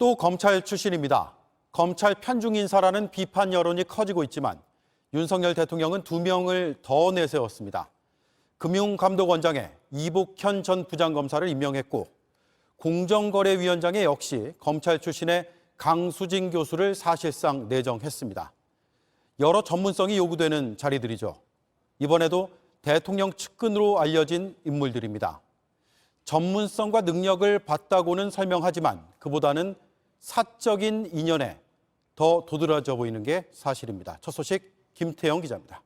또 검찰 출신입니다. 검찰 편중 인사라는 비판 여론이 커지고 있지만 윤석열 대통령은 2명을 더 내세웠습니다. 금융감독원장에 이복현 전 부장검사를 임명했고 공정거래위원장에 역시 검찰 출신의 강수진 교수를 사실상 내정했습니다. 여러 전문성이 요구되는 자리들이죠. 이번에도 대통령 측근으로 알려진 인물들입니다. 전문성과 능력을 봤다고는 설명하지만 그보다는 사적인 인연에 더 도드라져 보이는 게 사실입니다. 첫 소식 김태영 기자입니다.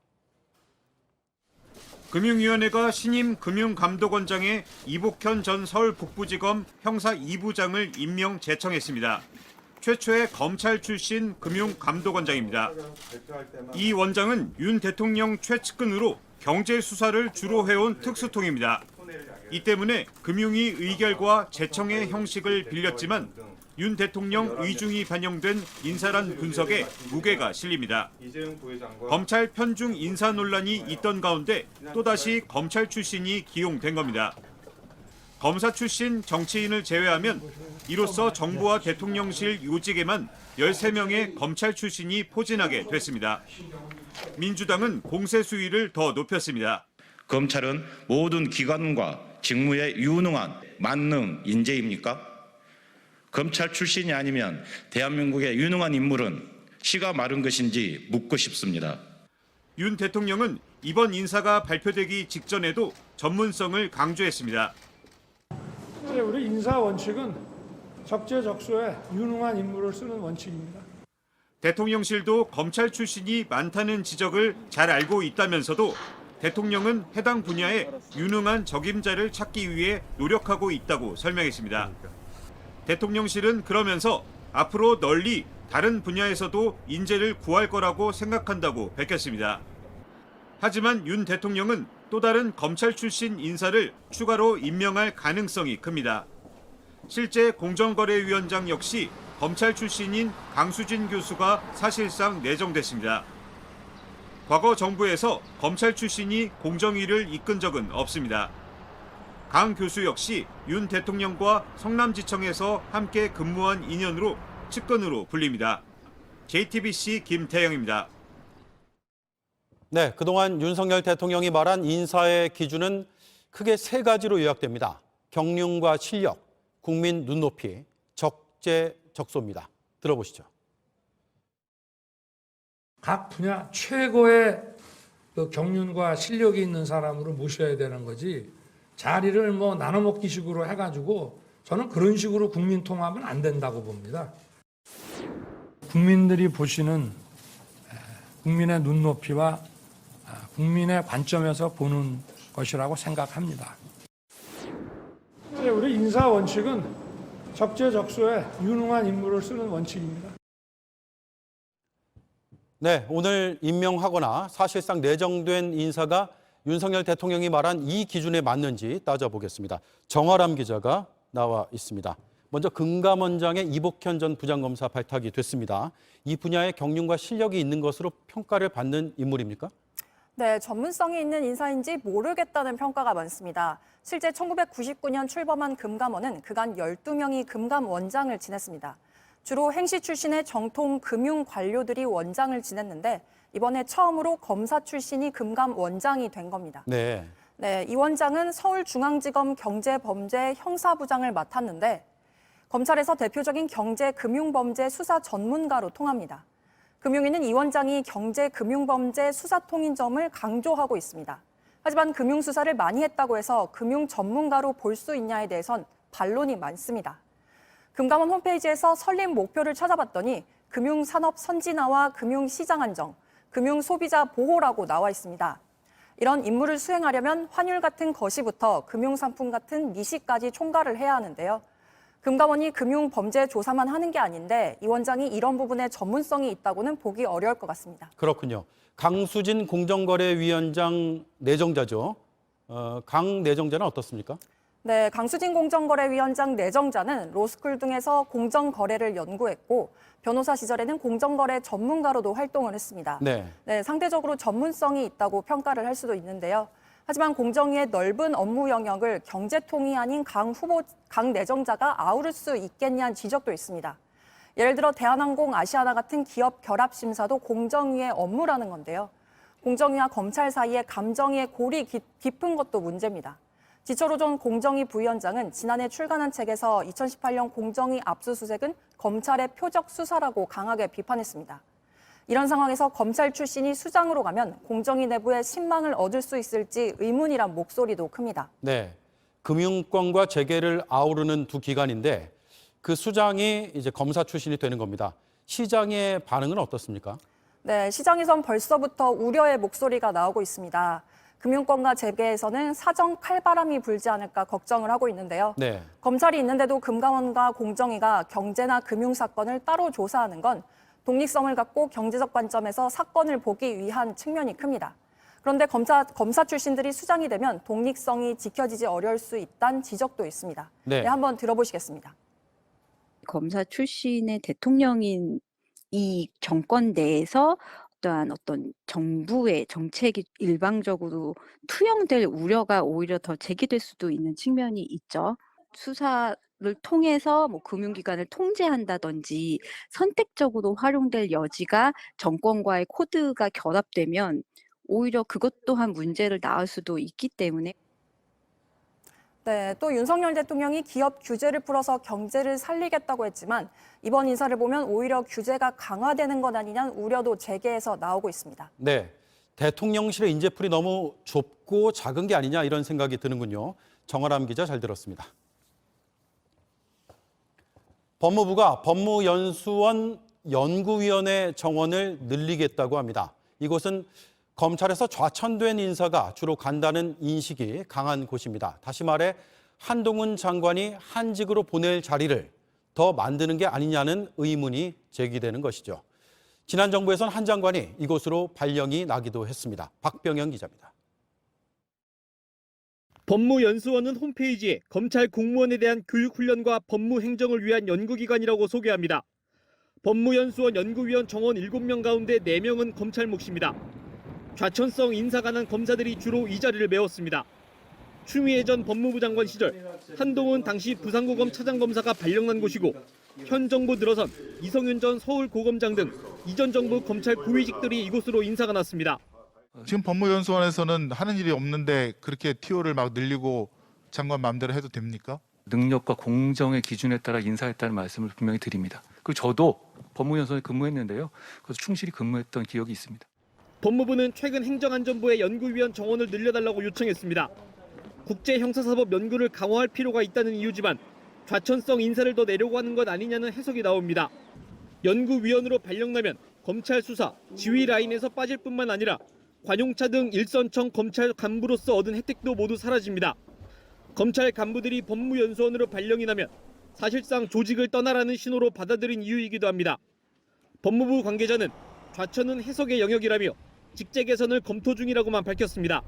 금융위원회가 신임 금융감독원장에 이복현 전 서울 북부지검 형사 2부장을 임명 제청했습니다. 최초의 검찰 출신 금융감독원장입니다. 이 원장은 윤 대통령 최측근으로 경제 수사를 주로 해온 특수통입니다. 이 때문에 금융위 의결과 제청의 형식을 빌렸지만 윤 대통령 의중이 반영된 인사란 분석에 무게가 실립니다. 검찰 편중 인사 논란이 있던 가운데 또다시 검찰 출신이 기용된 겁니다. 검사 출신 정치인을 제외하면 이로써 정부와 대통령실 요직에만 13명의 검찰 출신이 포진하게 됐습니다. 민주당은 공세 수위를 더 높였습니다. 검찰은 모든 기관과 직무에 유능한 만능 인재입니까? 검찰 출신이 아니면 대한민국의 유능한 인물은 씨가 마른 것인지 묻고 싶습니다. 윤 대통령은 이번 인사가 발표되기 직전에도 전문성을 강조했습니다. 우리 인사 원칙은 적재적소에 유능한 인물을 쓰는 원칙입니다. 대통령실도 검찰 출신이 많다는 지적을 잘 알고 있다면서도 대통령은 해당 분야에 유능한 적임자를 찾기 위해 노력하고 있다고 설명했습니다. 대통령실은 그러면서 앞으로 널리 다른 분야에서도 인재를 구할 거라고 생각한다고 밝혔습니다. 하지만 윤 대통령은 또 다른 검찰 출신 인사를 추가로 임명할 가능성이 큽니다. 실제 공정거래위원장 역시 검찰 출신인 강수진 교수가 사실상 내정됐습니다. 과거 정부에서 검찰 출신이 공정위를 이끈 적은 없습니다. 강 교수 역시 윤 대통령과 성남지청에서 함께 근무한 인연으로 측근으로 불립니다. JTBC 김태영입니다. 네, 그동안 윤석열 대통령이 말한 인사의 기준은 크게 3가지로 요약됩니다. 경륜과 실력, 국민 눈높이, 적재적소입니다. 들어보시죠. 각 분야 최고의 경륜과 실력이 있는 사람으로 모셔야 되는 거지 자리를 나눠먹기 식으로 해가지고 저는 그런 식으로 국민 통합은 안 된다고 봅니다. 국민들이 보시는 국민의 눈높이와 국민의 관점에서 보는 것이라고 생각합니다. 우리 인사 원칙은 적재적소에 유능한 인물을 쓰는 원칙입니다. 네, 오늘 임명하거나 사실상 내정된 인사가 윤석열 대통령이 말한 이 기준에 맞는지 따져보겠습니다. 정아람 기자가 나와 있습니다. 먼저 금감원장의 이복현 전 부장검사 발탁이 됐습니다. 이 분야의 경륜과 실력이 있는 것으로 평가를 받는 인물입니까? 네, 전문성이 있는 인사인지 모르겠다는 평가가 많습니다. 실제 1999년 출범한 금감원은 그간 12명이 금감원장을 지냈습니다. 주로 행시 출신의 정통 금융 관료들이 원장을 지냈는데 이번에 처음으로 검사 출신이 금감원장이 된 겁니다. 네. 네, 이 원장은 서울중앙지검 경제범죄 형사부장을 맡았는데 검찰에서 대표적인 경제금융범죄 수사 전문가로 통합니다. 금융위는 이 원장이 경제금융범죄 수사통인 점을 강조하고 있습니다. 하지만 금융수사를 많이 했다고 해서 금융 전문가로 볼 수 있냐에 대해선 반론이 많습니다. 금감원 홈페이지에서 설립 목표를 찾아봤더니 금융산업 선진화와 금융시장 안정, 금융소비자 보호라고 나와 있습니다. 이런 임무를 수행하려면 환율 같은 거시부터 금융상품 같은 미시까지 총괄을 해야 하는데요. 금감원이 금융범죄 조사만 하는 게 아닌데 이 원장이 이런 부분에 전문성이 있다고는 보기 어려울 것 같습니다. 그렇군요. 강수진 공정거래위원장 내정자죠. 강 내정자는 어떻습니까? 네, 강수진 공정거래위원장 내정자는 로스쿨 등에서 공정거래를 연구했고 변호사 시절에는 공정거래 전문가로도 활동을 했습니다. 네. 네, 상대적으로 전문성이 있다고 평가를 할 수도 있는데요. 하지만 공정위의 넓은 업무 영역을 경제통이 아닌 강 내정자가 아우를 수 있겠냐는 지적도 있습니다. 예를 들어 대한항공, 아시아나 같은 기업 결합 심사도 공정위의 업무라는 건데요. 공정위와 검찰 사이에 감정의 골이 깊은 것도 문제입니다. 지철호 전 공정위 부위원장은 지난해 출간한 책에서 2018년 공정위 압수수색은 검찰의 표적 수사라고 강하게 비판했습니다. 이런 상황에서 검찰 출신이 수장으로 가면 공정위 내부의 신망을 얻을 수 있을지 의문이란 목소리도 큽니다. 네, 금융권과 재계를 아우르는 두 기관인데 그 수장이 이제 검사 출신이 되는 겁니다. 시장의 반응은 어떻습니까? 네, 시장에선 벌써부터 우려의 목소리가 나오고 있습니다. 금융권과 재계에서는 사정 칼바람이 불지 않을까 걱정을 하고 있는데요. 네. 검찰이 있는데도 금감원과 공정위가 경제나 금융 사건을 따로 조사하는 건 독립성을 갖고 경제적 관점에서 사건을 보기 위한 측면이 큽니다. 그런데 검사 출신들이 수장이 되면 독립성이 지켜지지 어려울 수 있다는 지적도 있습니다. 네. 네, 한번 들어보시겠습니다. 검사 출신의 대통령인 이 정권 내에서 어떤 정부의 정책이 일방적으로 투영될 우려가 오히려 더 제기될 수도 있는 측면이 있죠. 수사를 통해서 금융기관을 통제한다든지 선택적으로 활용될 여지가 정권과의 코드가 결합되면 오히려 그것 또한 문제를 낳을 수도 있기 때문에 네, 또 윤석열 대통령이 기업 규제를 풀어서 경제를 살리겠다고 했지만 이번 인사를 보면 오히려 규제가 강화되는 것 아니냐는 우려도 재계에서 나오고 있습니다. 네, 대통령실의 인재풀이 너무 좁고 작은 게 아니냐 이런 생각이 드는군요. 정아람 기자 잘 들었습니다. 법무부가 법무연수원 연구위원회 정원을 늘리겠다고 합니다. 이곳은 검찰에서 좌천된 인사가 주로 간다는 인식이 강한 곳입니다. 다시 말해 한동훈 장관이 한직으로 보낼 자리를 더 만드는 게 아니냐는 의문이 제기되는 것이죠. 지난 정부에선 한 장관이 이곳으로 발령이 나기도 했습니다. 박병영 기자입니다. 법무연수원은 홈페이지에 검찰 공무원에 대한 교육훈련과 법무행정을 위한 연구기관이라고 소개합니다. 법무연수원 연구위원 정원 7명 가운데 4명은 검찰 몫입니다. 좌천성 인사가 난 검사들이 주로 이 자리를 메웠습니다. 추미애 전 법무부 장관 시절 한동훈 당시 부산고검 차장검사가 발령난 곳이고 현 정부 들어선 이성윤 전 서울고검장 등 이전 정부 검찰 고위직들이 이곳으로 인사가 났습니다. 지금 법무연수원에서는 하는 일이 없는데 그렇게 TO를 막 늘리고 장관 마음대로 해도 됩니까? 능력과 공정의 기준에 따라 인사했다는 말씀을 분명히 드립니다. 그리고 저도 법무연수원에 근무했는데요. 그래서 충실히 근무했던 기억이 있습니다. 법무부는 최근 행정안전부의 연구위원 정원을 늘려달라고 요청했습니다. 국제형사사법 연구를 강화할 필요가 있다는 이유지만 좌천성 인사를 더 내려고 하는 것 아니냐는 해석이 나옵니다. 연구위원으로 발령나면 검찰 수사, 지휘 라인에서 빠질 뿐만 아니라 관용차 등 일선청 검찰 간부로서 얻은 혜택도 모두 사라집니다. 검찰 간부들이 법무연수원으로 발령이 나면 사실상 조직을 떠나라는 신호로 받아들인 이유이기도 합니다. 법무부 관계자는 좌천은 해석의 영역이라며 직제 개선을 검토 중이라고만 밝혔습니다.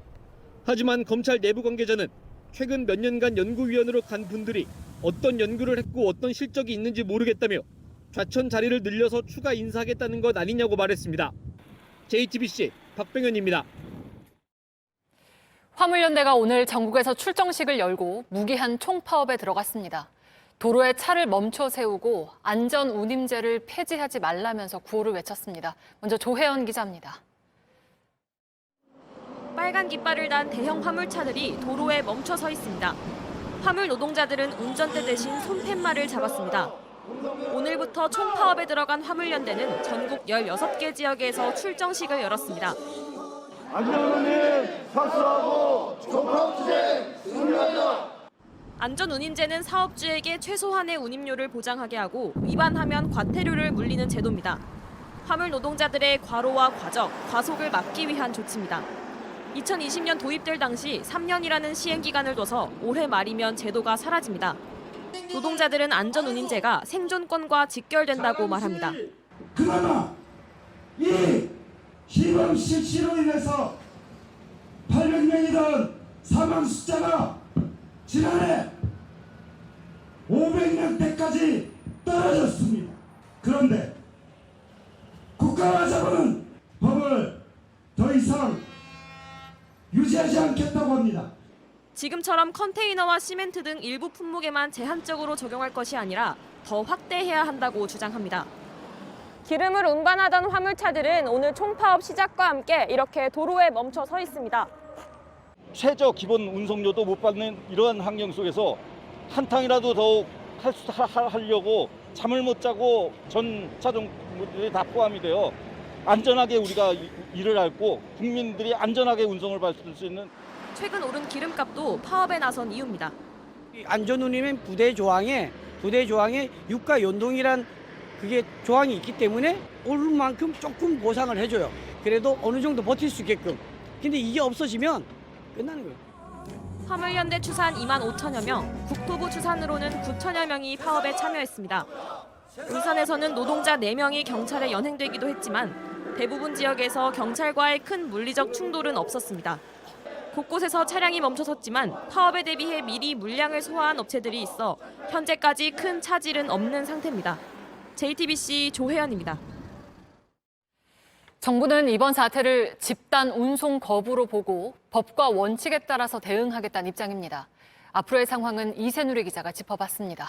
하지만 검찰 내부 관계자는 최근 몇 년간 연구위원으로 간 분들이 어떤 연구를 했고 어떤 실적이 있는지 모르겠다며 좌천 자리를 늘려서 추가 인사하겠다는 것 아니냐고 말했습니다. JTBC 박병현입니다. 화물연대가 오늘 전국에서 출정식을 열고 무기한 총파업에 들어갔습니다. 도로에 차를 멈춰 세우고 안전 운임제를 폐지하지 말라면서 구호를 외쳤습니다. 먼저 조혜연 기자입니다. 빨간 깃발을 단 대형 화물차들이 도로에 멈춰 서 있습니다. 화물 노동자들은 운전대 대신 손팻말을 잡았습니다. 오늘부터 총파업에 들어간 화물연대는 전국 16개 지역에서 출정식을 열었습니다. 안전운임 착수하고 총파업 투쟁 승리하자. 안전운임제는 사업주에게 최소한의 운임료를 보장하게 하고 위반하면 과태료를 물리는 제도입니다. 화물 노동자들의 과로와 과적, 과속을 막기 위한 조치입니다. 2020년 도입될 당시 3년이라는 시행기간을 둬서 올해 말이면 제도가 사라집니다. 노동자들은 안전운임제가 생존권과 직결된다고 말합니다. 그러나 이 시범 실시로 인해서 800명이던 사망 숫자가 지난해 500명대까지 떨어졌습니다. 그런데 국가와 정부는 법을 더 이상 유지하지 않겠다고 합니다. 지금처럼 컨테이너와 시멘트 등 일부 품목에만 제한적으로 적용할 것이 아니라 더 확대해야 한다고 주장합니다. 기름을 운반하던 화물차들은 오늘 총파업 시작과 함께 이렇게 도로에 멈춰 서 있습니다. 최저 기본 운송료도 못 받는 이러한 환경 속에서 한탕이라도 더 하려고 잠을 못 자고 전 차종들이 다 포함이 되어 안전하게 우리가 일을 하고 국민들이 안전하게 운송을 받을 수 있는. 최근 오른 기름값도 파업에 나선 이유입니다. 안전운임은 부대 조항에 유가 연동이란 그게 조항이 있기 때문에 오른 만큼 조금 보상을 해줘요. 그래도 어느 정도 버틸 수 있게끔. 근데 이게 없어지면 끝나는 거예요. 화물연대 추산 2만 5천여 명, 국토부 추산으로는 9천여 명이 파업에 참여했습니다. 울산에서는 노동자 4명이 경찰에 연행되기도 했지만 대부분 지역에서 경찰과의 큰 물리적 충돌은 없었습니다. 곳곳에서 차량이 멈춰섰지만 파업에 대비해 미리 물량을 소화한 업체들이 있어 현재까지 큰 차질은 없는 상태입니다. JTBC 조혜연입니다. 정부는 이번 사태를 집단 운송 거부로 보고 법과 원칙에 따라서 대응하겠다는 입장입니다. 앞으로의 상황은 이세누리 기자가 짚어봤습니다.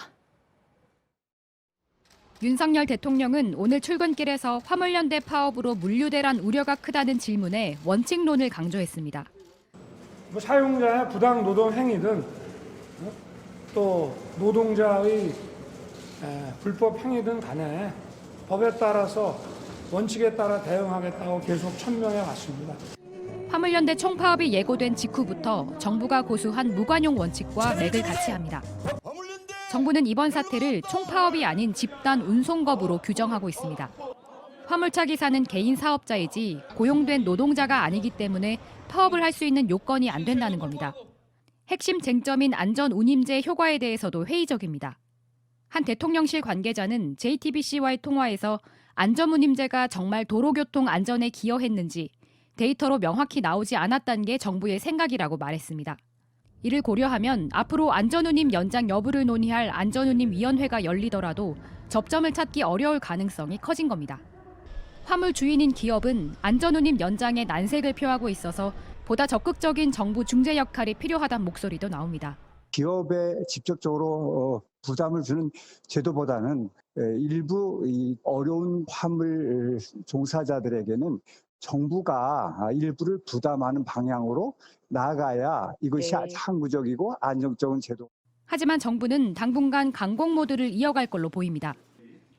윤석열 대통령은 오늘 출근길에서 화물연대 파업으로 물류대란 우려가 크다는 질문에 원칙론을 강조했습니다. 사용자의 부당 노동 행위든 또 노동자의 불법 행위든 간에 법에 따라서 원칙에 따라 대응하겠다고 계속 천명해 왔습니다. 화물연대 총파업이 예고된 직후부터 정부가 고수한 무관용 원칙과 맥을 같이 합니다. 정부는 이번 사태를 총파업이 아닌 집단 운송 거부로 규정하고 있습니다. 화물차 기사는 개인 사업자이지 고용된 노동자가 아니기 때문에 파업을 할 수 있는 요건이 안 된다는 겁니다. 핵심 쟁점인 안전 운임제 효과에 대해서도 회의적입니다. 한 대통령실 관계자는 JTBC와의 통화에서 안전 운임제가 정말 도로교통 안전에 기여했는지 데이터로 명확히 나오지 않았다는 게 정부의 생각이라고 말했습니다. 이를 고려하면 앞으로 안전운임 연장 여부를 논의할 안전운임위원회가 열리더라도 접점을 찾기 어려울 가능성이 커진 겁니다. 화물 주인인 기업은 안전운임 연장에 난색을 표하고 있어서 보다 적극적인 정부 중재 역할이 필요하다는 목소리도 나옵니다. 기업에 직접적으로 부담을 주는 제도보다는 일부 이 어려운 화물 종사자들에게는 정부가 일부를 부담하는 방향으로 나아가야 이것이 항구적이고 안정적인 제도. 하지만 정부는 당분간 강공 모드를 이어갈 걸로 보입니다.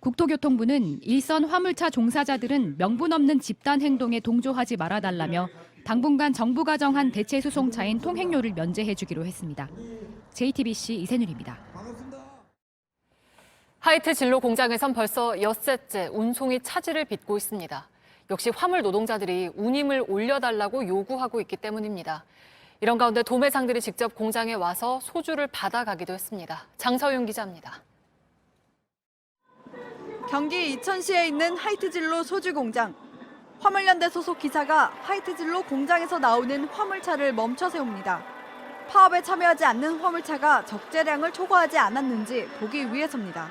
국토교통부는 일선 화물차 종사자들은 명분 없는 집단 행동에 동조하지 말아달라며 당분간 정부가 정한 대체 수송차인 통행료를 면제해주기로 했습니다. JTBC 이세누리입니다. 하이트 진로 공장에선 벌써 엿새째 운송이 차질을 빚고 있습니다. 역시 화물 노동자들이 운임을 올려달라고 요구하고 있기 때문입니다. 이런 가운데 도매상들이 직접 공장에 와서 소주를 받아가기도 했습니다. 장서윤 기자입니다. 경기 이천시에 있는 하이트진로 소주 공장. 화물연대 소속 기사가 하이트진로 공장에서 나오는 화물차를 멈춰 세웁니다. 파업에 참여하지 않는 화물차가 적재량을 초과하지 않았는지 보기 위해서입니다.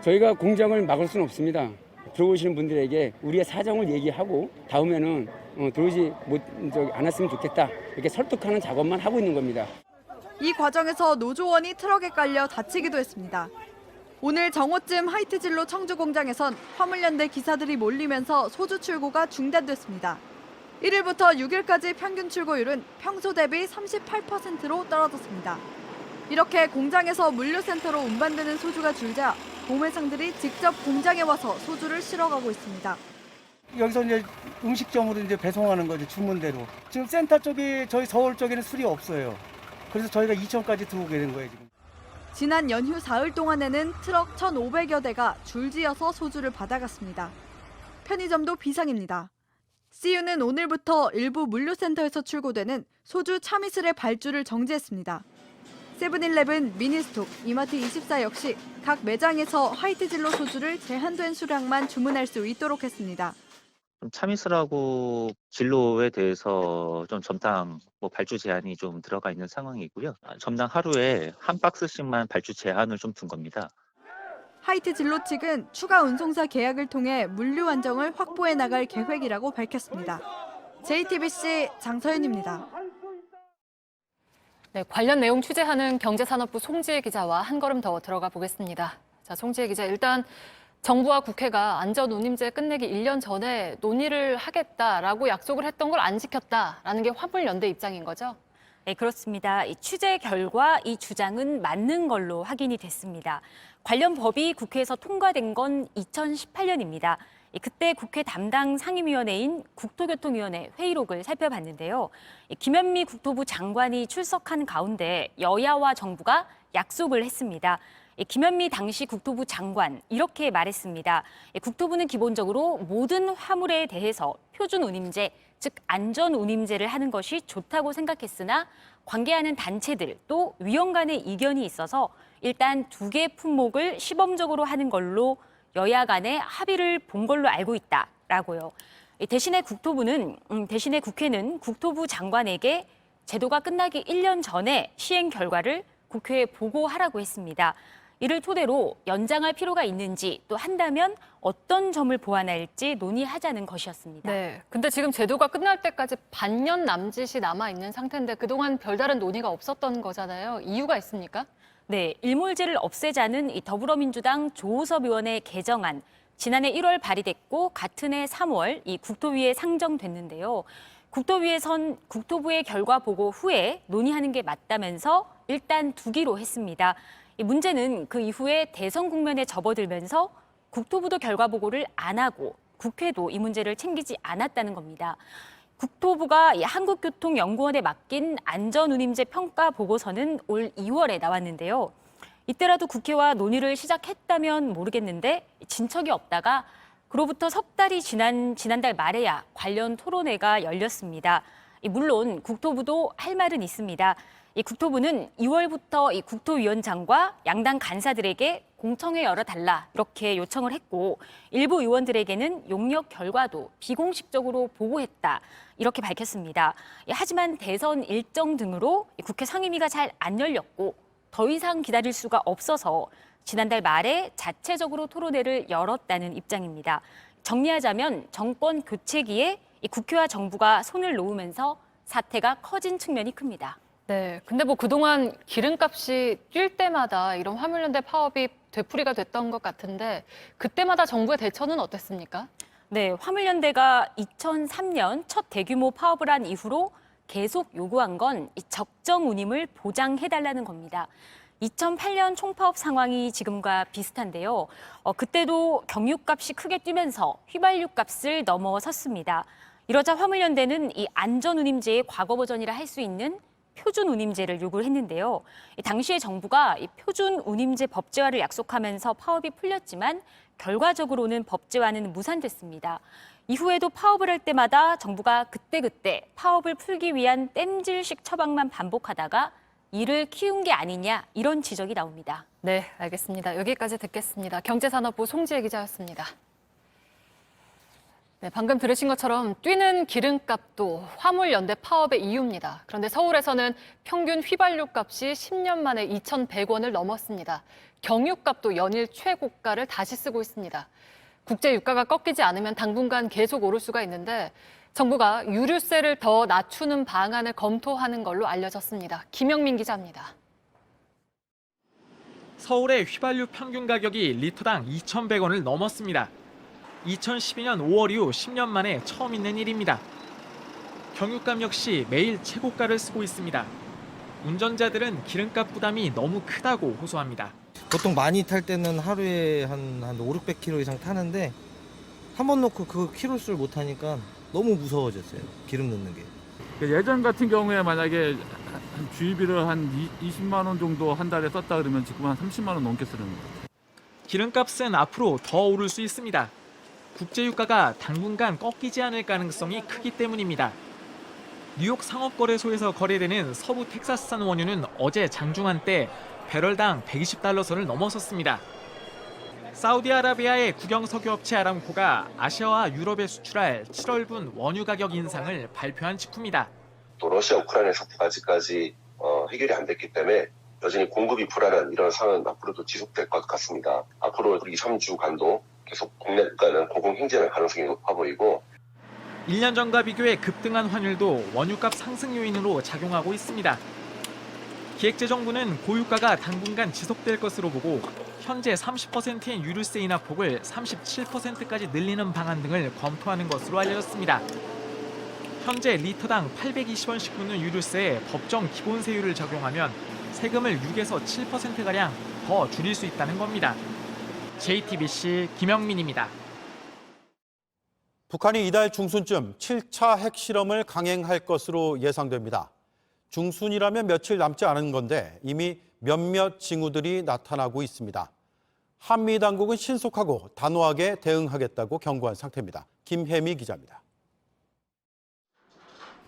저희가 공장을 막을 수는 없습니다. 들어오시는 분들에게 우리의 사정을 얘기하고 다음에는 들어오지 않았으면 좋겠다 이렇게 설득하는 작업만 하고 있는 겁니다. 이 과정에서 노조원이 트럭에 깔려 다치기도 했습니다. 오늘 정오쯤 하이트진로 청주 공장에선 화물연대 기사들이 몰리면서 소주 출고가 중단됐습니다. 1일부터 6일까지 평균 출고율은 평소 대비 38%로 떨어졌습니다. 이렇게 공장에서 물류센터로 운반되는 소주가 줄자 도매상들이 직접 공장에 와서 소주를 실어가고 있습니다. 여기서 이제 음식점으로 이제 배송하는 거죠, 주문대로. 지금 센터 쪽에 저희 서울 쪽에는 술이 없어요. 그래서 저희가 이천까지 들어오게 된 거예요, 지금. 지난 연휴 사흘 동안에는 트럭 1,500여 대가 줄지어서 소주를 받아갔습니다. 편의점도 비상입니다. CU는 오늘부터 일부 물류센터에서 출고되는 소주 참이슬의 발주를 정지했습니다. 세븐일레븐, 미니스톡, 이마트24 역시 각 매장에서 하이트진로 소주를 제한된 수량만 주문할 수 있도록 했습니다. 참이슬하고 진로에 대해서 좀 점당 발주 제한이 좀 들어가 있는 상황이고요. 점당 하루에 한 박스씩만 발주 제한을 좀 둔 겁니다. 하이트진로 측은 추가 운송사 계약을 통해 물류 안정을 확보해 나갈 계획이라고 밝혔습니다. JTBC 장서윤입니다. 네, 관련 내용 취재하는 경제산업부 송지혜 기자와 한 걸음 더 들어가 보겠습니다. 자, 송지혜 기자, 일단 정부와 국회가 안전운임제 끝내기 1년 전에 논의를 하겠다라고 약속을 했던 걸 안 지켰다라는 게 화물연대 입장인 거죠? 네, 그렇습니다. 이 취재 결과 이 주장은 맞는 걸로 확인이 됐습니다. 관련 법이 국회에서 통과된 건 2018년입니다. 그때 국회 담당 상임위원회인 국토교통위원회 회의록을 살펴봤는데요. 김현미 국토부 장관이 출석한 가운데 여야와 정부가 약속을 했습니다. 김현미 당시 국토부 장관 이렇게 말했습니다. 국토부는 기본적으로 모든 화물에 대해서 표준운임제, 즉 안전운임제를 하는 것이 좋다고 생각했으나 관계하는 단체들 또 위원 간의 이견이 있어서 일단 2개 품목을 시범적으로 하는 걸로 여야 간의 합의를 본 걸로 알고 있다라고요. 대신에 국회는 국토부 장관에게 제도가 끝나기 1년 전에 시행 결과를 국회에 보고하라고 했습니다. 이를 토대로 연장할 필요가 있는지 또 한다면 어떤 점을 보완할지 논의하자는 것이었습니다. 네, 근데 지금 제도가 끝날 때까지 반년 남짓이 남아있는 상태인데 그동안 별다른 논의가 없었던 거잖아요. 이유가 있습니까? 네, 일몰제를 없애자는 이 더불어민주당 조호섭 의원의 개정안, 지난해 1월 발의됐고 같은 해 3월 이 국토위에 상정됐는데요. 국토위에선 국토부의 결과 보고 후에 논의하는 게 맞다면서 일단 두기로 했습니다. 이 문제는 그 이후에 대선 국면에 접어들면서 국토부도 결과 보고를 안 하고 국회도 이 문제를 챙기지 않았다는 겁니다. 국토부가 한국교통연구원에 맡긴 안전운임제 평가 보고서는 올 2월에 나왔는데요. 이때라도 국회와 논의를 시작했다면 모르겠는데 진척이 없다가 그로부터 석 달이 지난달 말에야 관련 토론회가 열렸습니다. 물론 국토부도 할 말은 있습니다. 이 국토부는 2월부터 이 국토위원장과 양당 간사들에게 공청회 열어달라 이렇게 요청을 했고 일부 의원들에게는 용역 결과도 비공식적으로 보고했다 이렇게 밝혔습니다. 하지만 대선 일정 등으로 국회 상임위가 잘 안 열렸고 더 이상 기다릴 수가 없어서 지난달 말에 자체적으로 토론회를 열었다는 입장입니다. 정리하자면 정권 교체기에 이 국회와 정부가 손을 놓으면서 사태가 커진 측면이 큽니다. 네, 근데 뭐 그동안 기름값이 뛸 때마다 이런 화물연대 파업이 되풀이가 됐던 것 같은데 그때마다 정부의 대처는 어땠습니까? 네, 화물연대가 2003년 첫 대규모 파업을 한 이후로 계속 요구한 건 이 적정 운임을 보장해달라는 겁니다. 2008년 총파업 상황이 지금과 비슷한데요. 그때도 경유값이 크게 뛰면서 휘발유 값을 넘어섰습니다. 이러자 화물연대는 이 안전운임제의 과거 버전이라 할 수 있는 표준운임제를 요구를 했는데요. 당시에 정부가 이 표준운임제 법제화를 약속하면서 파업이 풀렸지만 결과적으로는 법제화는 무산됐습니다. 이후에도 파업을 할 때마다 정부가 그때그때 파업을 풀기 위한 땜질식 처방만 반복하다가 이를 키운 게 아니냐 이런 지적이 나옵니다. 네, 알겠습니다. 여기까지 듣겠습니다. 경제산업부 송지혜 기자였습니다. 네, 방금 들으신 것처럼 뛰는 기름값도 화물연대 파업의 이유입니다. 그런데 서울에서는 평균 휘발유 값이 10년 만에 2,100원을 넘었습니다. 경유값도 연일 최고가를 다시 쓰고 있습니다. 국제 유가가 꺾이지 않으면 당분간 계속 오를 수가 있는데 정부가 유류세를 더 낮추는 방안을 검토하는 걸로 알려졌습니다. 김영민 기자입니다. 서울의 휘발유 평균 가격이 리터당 2,100원을 넘었습니다. 2012년 5월 이후 10년 만에 처음 있는 일입니다. 경유값 역시 매일 최고가를 쓰고 있습니다. 운전자들은 기름값 부담이 너무 크다고 호소합니다. 보통 많이 탈 때는 하루에 한 500-600km 이상 타는데 한 번 놓고 그 키로수를 못 타니까 너무 무서워졌어요. 기름 넣는 게. 예전 같은 경우에 만약에 주유비를 한 20만 원 정도 한 달에 썼다 그러면 지금 한 30만 원 넘게 쓰는 거예요. 기름값은 앞으로 더 오를 수 있습니다. 국제유가가 당분간 꺾이지 않을 가능성이 크기 때문입니다. 뉴욕 상업거래소에서 거래되는 서부 텍사스산 원유는 어제 장중한 때 배럴당 120달러 선을 넘어섰습니다. 사우디아라비아의 국영석유업체 아람코가 아시아와 유럽에 수출할 7월분 원유 가격 인상을 발표한 직후입니다. 또 러시아 우크라이나 사태까지 해결이 안 됐기 때문에 여전히 공급이 불안한 이런 상황은 앞으로도 지속될 것 같습니다. 앞으로 2-3주간도 계속 국내 물가는 고공행진할 가능성이 높아 보이고 1년 전과 비교해 급등한 환율도 원유값 상승 요인으로 작용하고 있습니다. 기획재정부는 고유가가 당분간 지속될 것으로 보고 현재 30%인 유류세 인하폭을 37%까지 늘리는 방안 등을 검토하는 것으로 알려졌습니다. 현재 리터당 820원씩 붙는 유류세에 법정 기본세율을 적용하면 세금을 6에서 7%가량 더 줄일 수 있다는 겁니다. JTBC 김영민입니다. 북한이 이달 중순쯤 7차 핵실험을 강행할 것으로 예상됩니다. 중순이라면 며칠 남지 않은 건데 이미 몇몇 징후들이 나타나고 있습니다. 한미 당국은 신속하고 단호하게 대응하겠다고 경고한 상태입니다. 김혜미 기자입니다.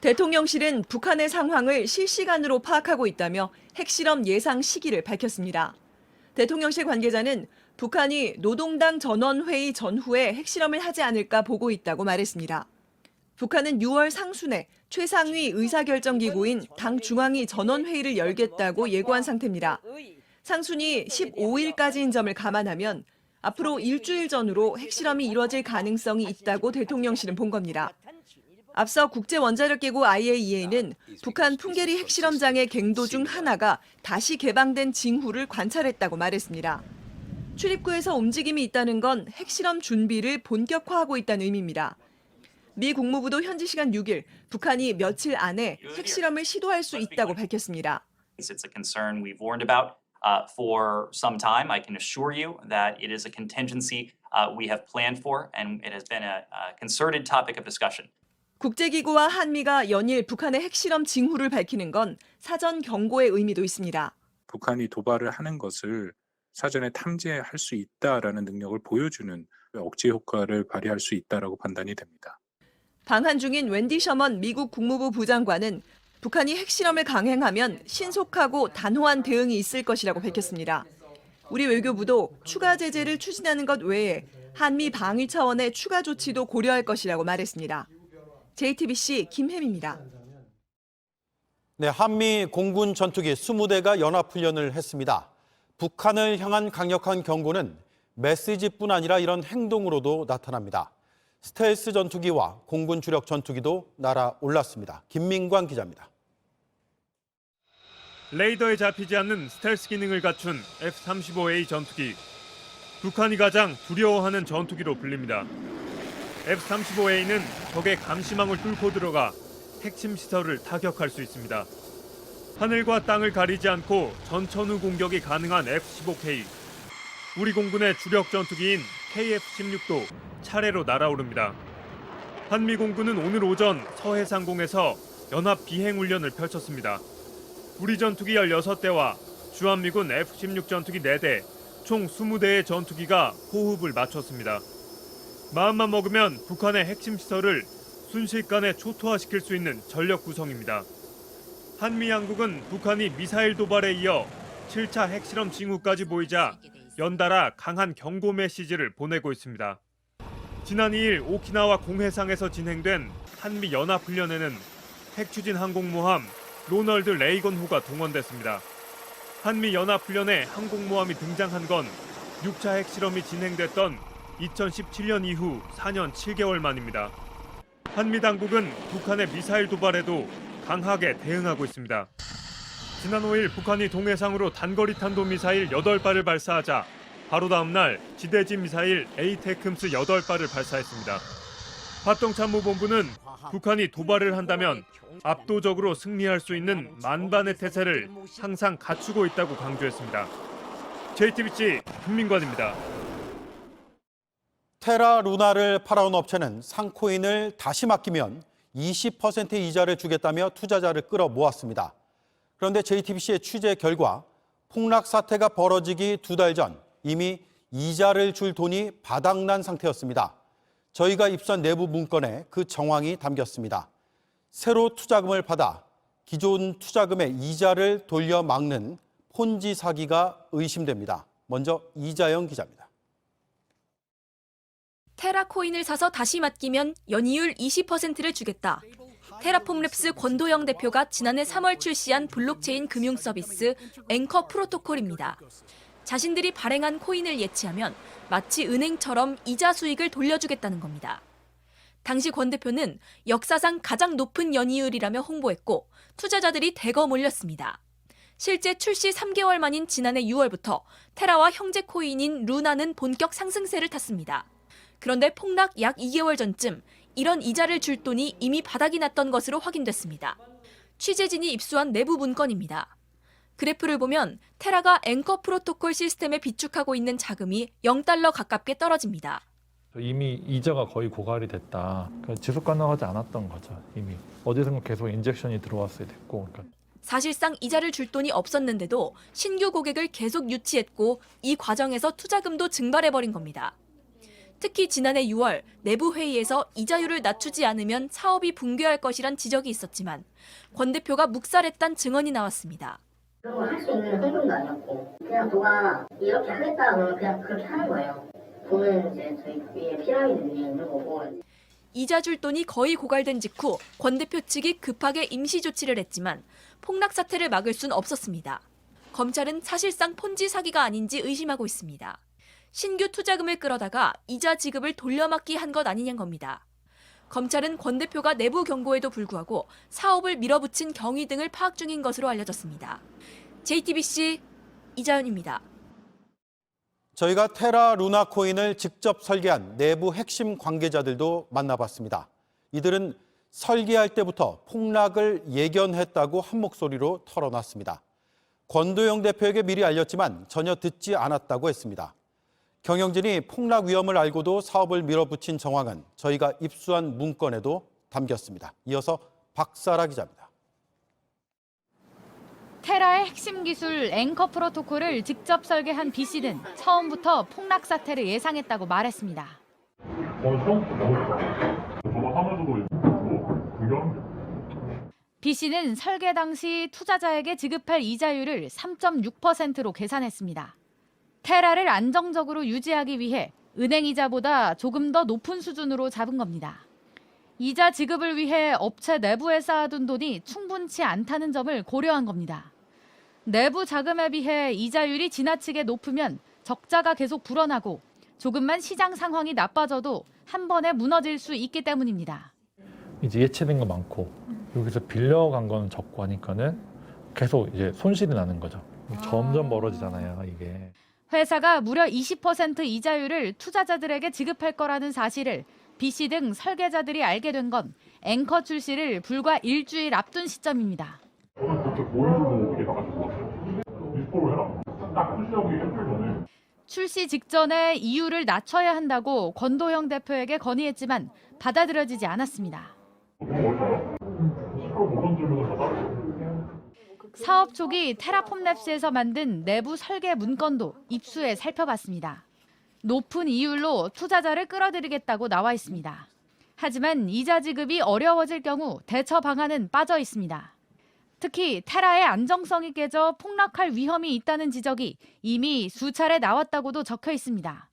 대통령실은 북한의 상황을 실시간으로 파악하고 있다며 핵실험 예상 시기를 밝혔습니다. 대통령실 관계자는 북한이 노동당 전원회의 전후에 핵실험을 하지 않을까 보고 있다고 말했습니다. 북한은 6월 상순에 최상위 의사결정기구인 당 중앙위 전원회의를 열겠다고 예고한 상태입니다. 상순이 15일까지인 점을 감안하면 앞으로 일주일 전후로 핵실험이 이뤄질 가능성이 있다고 대통령실은 본 겁니다. 앞서 국제원자력기구 IAEA는 북한 풍계리 핵실험장의 갱도 중 하나가 다시 개방된 징후를 관찰했다고 말했습니다. 출입구에서 움직임이 있다는 건 핵실험 준비를 본격화하고 있다는 의미입니다. 미 국무부도 현지 시간 6일 북한이 며칠 안에 핵실험을 시도할 수 있다고 밝혔습니다. It's a concern we've warned about for some time. I can assure you that it is a contingency we have planned for, and it has been a concerted topic of discussion. 국제기구와 한미가 연일 북한의 핵실험 징후를 밝히는 건 사전 경고의 의미도 있습니다. 북한이 도발을 하는 것을 사전에 탐지할 수 있다라는 능력을 보여주는 억제 효과를 발휘할 수 있다라고 판단이 됩니다. 방한 중인 웬디 셔먼 미국 국무부 부장관은 북한이 핵실험을 강행하면 신속하고 단호한 대응이 있을 것이라고 밝혔습니다. 우리 외교부도 추가 제재를 추진하는 것 외에 한미 방위 차원의 추가 조치도 고려할 것이라고 말했습니다. JTBC 김혜미입니다. 네, 한미 공군 전투기 20대가 연합훈련을 했습니다. 북한을 향한 강력한 경고는 메시지뿐 아니라 이런 행동으로도 나타납니다. 스텔스 전투기와 공군 주력 전투기도 날아올랐습니다. 김민광 기자입니다. 레이더에 잡히지 않는 스텔스 기능을 갖춘 F-35A 전투기. 북한이 가장 두려워하는 전투기로 불립니다. F-35A는 적의 감시망을 뚫고 들어가 핵심 시설을 타격할 수 있습니다. 하늘과 땅을 가리지 않고 전천후 공격이 가능한 F-15K. 우리 공군의 주력 전투기인 KF-16도 차례로 날아오릅니다. 한미 공군은 오늘 오전 서해상공에서 연합 비행훈련을 펼쳤습니다. 우리 전투기 16대와 주한미군 F-16 전투기 4대, 총 20대의 전투기가 호흡을 맞췄습니다. 마음만 먹으면 북한의 핵심 시설을 순식간에 초토화시킬 수 있는 전력 구성입니다. 한미 양국은 북한이 미사일 도발에 이어 7차 핵실험 징후까지 보이자 연달아 강한 경고 메시지를 보내고 있습니다. 지난 2일 오키나와 공해상에서 진행된 한미 연합훈련에는 핵추진 항공모함 로널드 레이건호가 동원됐습니다. 한미 연합훈련에 항공모함이 등장한 건 6차 핵실험이 진행됐던 2017년 이후 4년 7개월 만입니다. 한미 당국은 북한의 미사일 도발에도 강하게 대응하고 있습니다. 지난 5일 북한이 동해상으로 단거리 탄도미사일 8발을 발사하자 바로 다음 날 지대지 미사일 에이테크임스 8발을 발사했습니다. 합동참모본부는 북한이 도발을 한다면 압도적으로 승리할 수 있는 만반의 태세를 항상 갖추고 있다고 강조했습니다. JTBC 김민관입니다. 테라 루나를 팔아온 업체는 상코인을 다시 맡기면 20% 이자를 주겠다며 투자자를 끌어모았습니다. 그런데 JTBC의 취재 결과 폭락 사태가 벌어지기 2달 전 이미 이자를 줄 돈이 바닥난 상태였습니다. 저희가 입수한 내부 문건에 그 정황이 담겼습니다. 새로 투자금을 받아 기존 투자금의 이자를 돌려막는 폰지 사기가 의심됩니다. 먼저 이자영 기자입니다. 테라코인을 사서 다시 맡기면 연이율 20%를 주겠다. 테라폼랩스 권도영 대표가 지난해 3월 출시한 블록체인 금융 서비스 앵커 프로토콜입니다. 자신들이 발행한 코인을 예치하면 마치 은행처럼 이자 수익을 돌려주겠다는 겁니다. 당시 권 대표는 역사상 가장 높은 연이율이라며 홍보했고 투자자들이 대거 몰렸습니다. 실제 출시 3개월 만인 지난해 6월부터 테라와 형제 코인인 루나는 본격 상승세를 탔습니다. 그런데 폭락 약 2개월 전쯤 이런 이자를 줄 돈이 이미 바닥이 났던 것으로 확인됐습니다. 취재진이 입수한 내부 문건입니다. 그래프를 보면 테라가 앵커 프로토콜 시스템에 비축하고 있는 자금이 0달러 가깝게 떨어집니다. 이미 이자가 거의 고갈이 됐다. 지속 가능하지 않았던 거죠. 이미 어디선가 계속 인젝션이 들어왔어야 됐고. 사실상 이자를 줄 돈이 없었는데도 신규 고객을 계속 유치했고 이 과정에서 투자금도 증발해버린 겁니다. 특히 지난해 6월 내부 회의에서 이자율을 낮추지 않으면 사업이 붕괴할 것이란 지적이 있었지만 권 대표가 묵살했다는 증언이 나왔습니다. 할 수 있는 행동도 아니었고 그냥 누가 이렇게 하겠다 그러면 그냥 그렇게 하는 거예요. 돈은 이제 저희 위에 피라미드 위에 있는 거고. 이자 줄 돈이 거의 고갈된 직후 권 대표 측이 급하게 임시 조치를 했지만 폭락 사태를 막을 순 없었습니다. 검찰은 사실상 폰지 사기가 아닌지 의심하고 있습니다. 신규 투자금을 끌어다가 이자 지급을 돌려막기 한 것 아니냐는 겁니다. 검찰은 권 대표가 내부 경고에도 불구하고 사업을 밀어붙인 경위 등을 파악 중인 것으로 알려졌습니다. JTBC 이자연입니다. 저희가 테라 루나 코인을 직접 설계한 내부 핵심 관계자들도 만나봤습니다. 이들은 설계할 때부터 폭락을 예견했다고 한 목소리로 털어놨습니다. 권도영 대표에게 미리 알렸지만 전혀 듣지 않았다고 했습니다. 경영진이 폭락 위험을 알고도 사업을 밀어붙인 정황은 저희가 입수한 문건에도 담겼습니다. 이어서 박사라 기자입니다. 테라의 핵심 기술 앵커 프로토콜을 직접 설계한 B씨는 처음부터 폭락 사태를 예상했다고 말했습니다. B씨는 설계 당시 투자자에게 지급할 이자율을 3.6%로 계산했습니다. 테라를 안정적으로 유지하기 위해 은행 이자보다 조금 더 높은 수준으로 잡은 겁니다. 이자 지급을 위해 업체 내부에 쌓아둔 돈이 충분치 않다는 점을 고려한 겁니다. 내부 자금에 비해 이자율이 지나치게 높으면 적자가 계속 불어나고 조금만 시장 상황이 나빠져도 한 번에 무너질 수 있기 때문입니다. 이제 예측된 거 많고 여기서 빌려간 거는 적고 하니까는 계속 이제 손실이 나는 거죠. 점점 멀어지잖아요, 이게. 회사가 무려 20% 이자율을 투자자들에게 지급할 거라는 사실을 B씨 등 설계자들이 알게 된 건 앵커 출시를 불과 일주일 앞둔 시점입니다. 저는 그렇게 보여주고 이게 나가실 것 같아요. 20%로 해라. 딱 출시하기 일주일 전에. 출시 직전에 이율을 낮춰야 한다고 권도영 대표에게 건의했지만 받아들여지지 않았습니다. 사업 초기 테라폼랩스에서 만든 내부 설계 문건도 입수해 살펴봤습니다. 높은 이율로 투자자를 끌어들이겠다고 나와 있습니다. 하지만 이자 지급이 어려워질 경우 대처 방안은 빠져 있습니다. 특히 테라의 안정성이 깨져 폭락할 위험이 있다는 지적이 이미 수차례 나왔다고도 적혀 있습니다.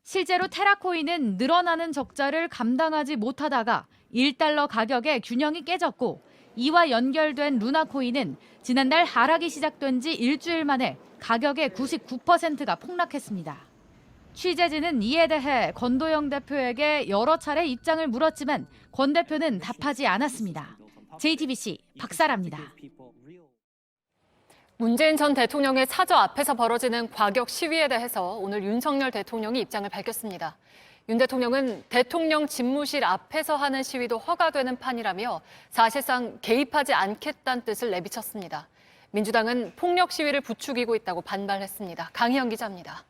실제로 테라코인은 늘어나는 적자를 감당하지 못하다가 1달러 가격의 균형이 깨졌고 이와 연결된 루나코인은 지난달 하락이 시작된 지 일주일 만에 가격의 99%가 폭락했습니다. 취재진은 이에 대해 권도영 대표에게 여러 차례 입장을 물었지만 권 대표는 답하지 않았습니다. JTBC 박사라입니다. 문재인 전 대통령의 사저 앞에서 벌어지는 과격 시위에 대해서 오늘 윤석열 대통령이 입장을 밝혔습니다. 윤 대통령은 대통령 집무실 앞에서 하는 시위도 허가되는 판이라며 사실상 개입하지 않겠다는 뜻을 내비쳤습니다. 민주당은 폭력 시위를 부추기고 있다고 반발했습니다. 강희영 기자입니다.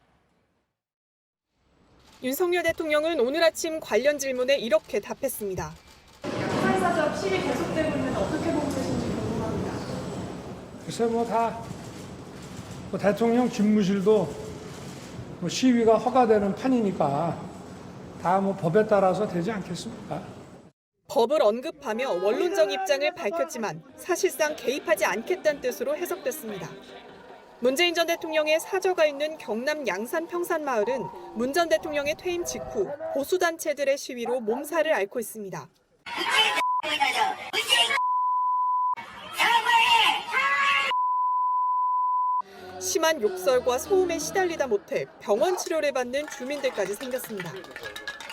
윤석열 대통령은 오늘 아침 관련 질문에 이렇게 답했습니다. 사회사적 시위 계속되고 있는 어떻게 보고 계신지 궁금합니다. 글쎄 대통령 집무실도 시위가 허가되는 판이니까 다 법에 따라서 되지 않겠습니까? 법을 언급하며 원론적 입장을 밝혔지만 사실상 개입하지 않겠다는 뜻으로 해석됐습니다. 문재인 전 대통령의 사저가 있는 경남 양산 평산마을은 문 전 대통령의 퇴임 직후 보수단체들의 시위로 몸살을 앓고 있습니다. 심한 욕설과 소음에 시달리다 못해 병원 치료를 받는 주민들까지 생겼습니다.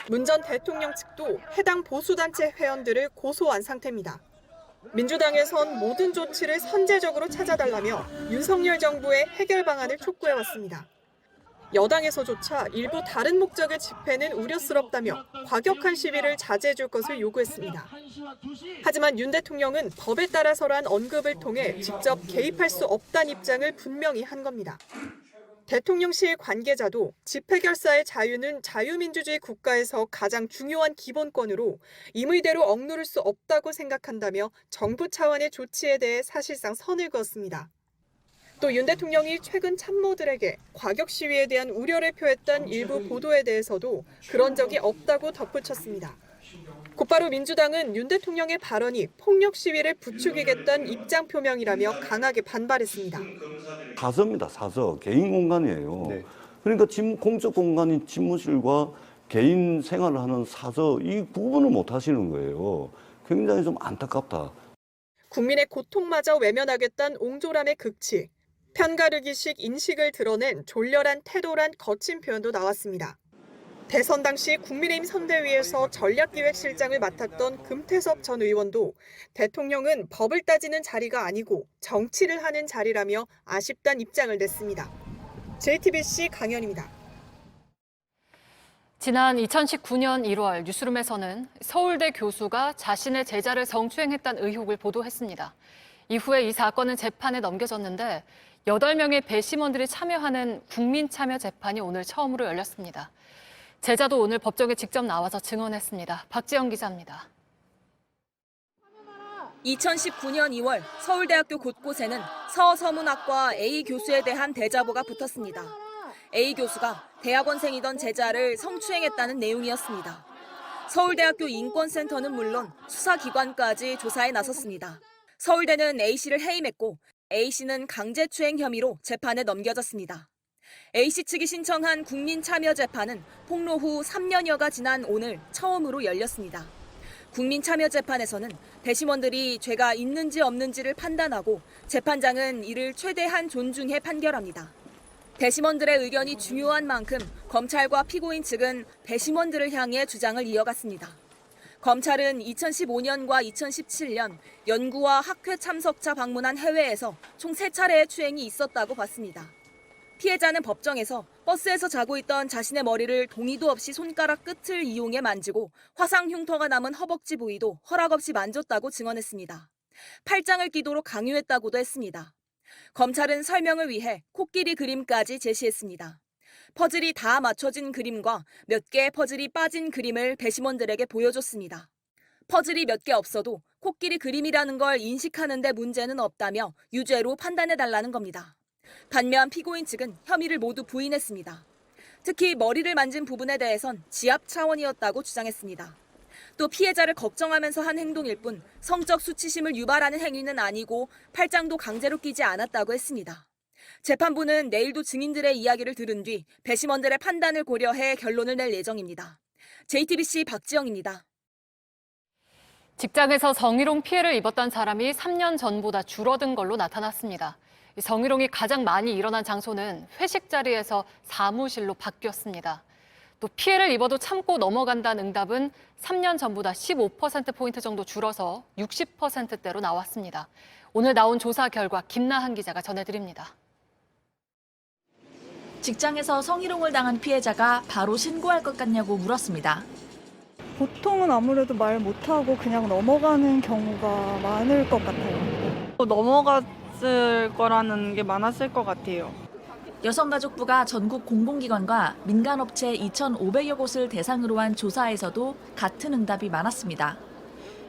문 전 대통령 측도 해당 보수단체 회원들을 고소한 상태입니다. 민주당에선 모든 조치를 선제적으로 찾아달라며 윤석열 정부의 해결 방안을 촉구해왔습니다. 여당에서조차 일부 다른 목적의 집회는 우려스럽다며 과격한 시위를 자제해줄 것을 요구했습니다. 하지만 윤 대통령은 법에 따라서란 언급을 통해 직접 개입할 수 없다는 입장을 분명히 한 겁니다. 대통령실 관계자도 집회 결사의 자유는 자유민주주의 국가에서 가장 중요한 기본권으로 임의대로 억누를 수 없다고 생각한다며 정부 차원의 조치에 대해 사실상 선을 그었습니다. 또 윤 대통령이 최근 참모들에게 과격 시위에 대한 우려를 표했던 일부 보도에 대해서도 그런 적이 없다고 덧붙였습니다. 곧바로 민주당은 윤 대통령의 발언이 폭력 시위를 부추기겠다는 입장 표명이라며 강하게 반발했습니다. 사서입니다. 사서. 개인 공간이에요. 그러니까 공적 공간인 집무실과 개인 생활을 하는 사서 이 구분을 못 하시는 거예요. 굉장히 좀 안타깝다. 국민의 고통마저 외면하겠다는 옹졸함의 극치. 편가르기식 인식을 드러낸 졸렬한 태도란 거친 표현도 나왔습니다. 대선 당시 국민의힘 선대위에서 전략기획실장을 맡았던 금태섭 전 의원도 대통령은 법을 따지는 자리가 아니고 정치를 하는 자리라며 아쉽다는 입장을 냈습니다. JTBC 강연입니다. 지난 2019년 1월 뉴스룸에서는 서울대 교수가 자신의 제자를 성추행했다는 의혹을 보도했습니다. 이후에 이 사건은 재판에 넘겨졌는데 8명의 배심원들이 참여하는 국민참여재판이 오늘 처음으로 열렸습니다. 제자도 오늘 법정에 직접 나와서 증언했습니다. 박지영 기자입니다. 2019년 2월 서울대학교 곳곳에는 서서문학과 A 교수에 대한 대자보가 붙었습니다. A 교수가 대학원생이던 제자를 성추행했다는 내용이었습니다. 서울대학교 인권센터는 물론 수사기관까지 조사에 나섰습니다. 서울대는 A씨를 해임했고 A씨는 강제추행 혐의로 재판에 넘겨졌습니다. A씨 측이 신청한 국민참여재판은 폭로 후 3년여가 지난 오늘 처음으로 열렸습니다. 국민참여재판에서는 배심원들이 죄가 있는지 없는지를 판단하고 재판장은 이를 최대한 존중해 판결합니다. 배심원들의 의견이 중요한 만큼 검찰과 피고인 측은 배심원들을 향해 주장을 이어갔습니다. 검찰은 2015년과 2017년 연구와 학회 참석자 방문한 해외에서 총 3차례의 추행이 있었다고 봤습니다. 피해자는 법정에서 버스에서 자고 있던 자신의 머리를 동의도 없이 손가락 끝을 이용해 만지고 화상 흉터가 남은 허벅지 부위도 허락 없이 만졌다고 증언했습니다. 팔짱을 끼도록 강요했다고도 했습니다. 검찰은 설명을 위해 코끼리 그림까지 제시했습니다. 퍼즐이 다 맞춰진 그림과 몇 개의 퍼즐이 빠진 그림을 배심원들에게 보여줬습니다. 퍼즐이 몇 개 없어도 코끼리 그림이라는 걸 인식하는 데 문제는 없다며 유죄로 판단해달라는 겁니다. 반면 피고인 측은 혐의를 모두 부인했습니다. 특히 머리를 만진 부분에 대해선 지압 차원이었다고 주장했습니다. 또 피해자를 걱정하면서 한 행동일 뿐 성적 수치심을 유발하는 행위는 아니고 팔짱도 강제로 끼지 않았다고 했습니다. 재판부는 내일도 증인들의 이야기를 들은 뒤 배심원들의 판단을 고려해 결론을 낼 예정입니다. JTBC 박지영입니다. 직장에서 성희롱 피해를 입었던 사람이 3년 전보다 줄어든 걸로 나타났습니다. 성희롱이 가장 많이 일어난 장소는 회식 자리에서 사무실로 바뀌었습니다. 또 피해를 입어도 참고 넘어간다는 응답은 3년 전보다 15%포인트 정도 줄어서 60%대로 나왔습니다. 오늘 나온 조사 결과 김나한 기자가 전해드립니다. 직장에서 성희롱을 당한 피해자가 바로 신고할 것 같냐고 물었습니다. 보통은 아무래도 말 못하고 그냥 넘어가는 경우가 많을 것 같아요. 넘어갔을 거라는 게 많았을 것 같아요. 여성가족부가 전국 공공기관과 민간업체 2,500여 곳을 대상으로 한 조사에서도 같은 응답이 많았습니다.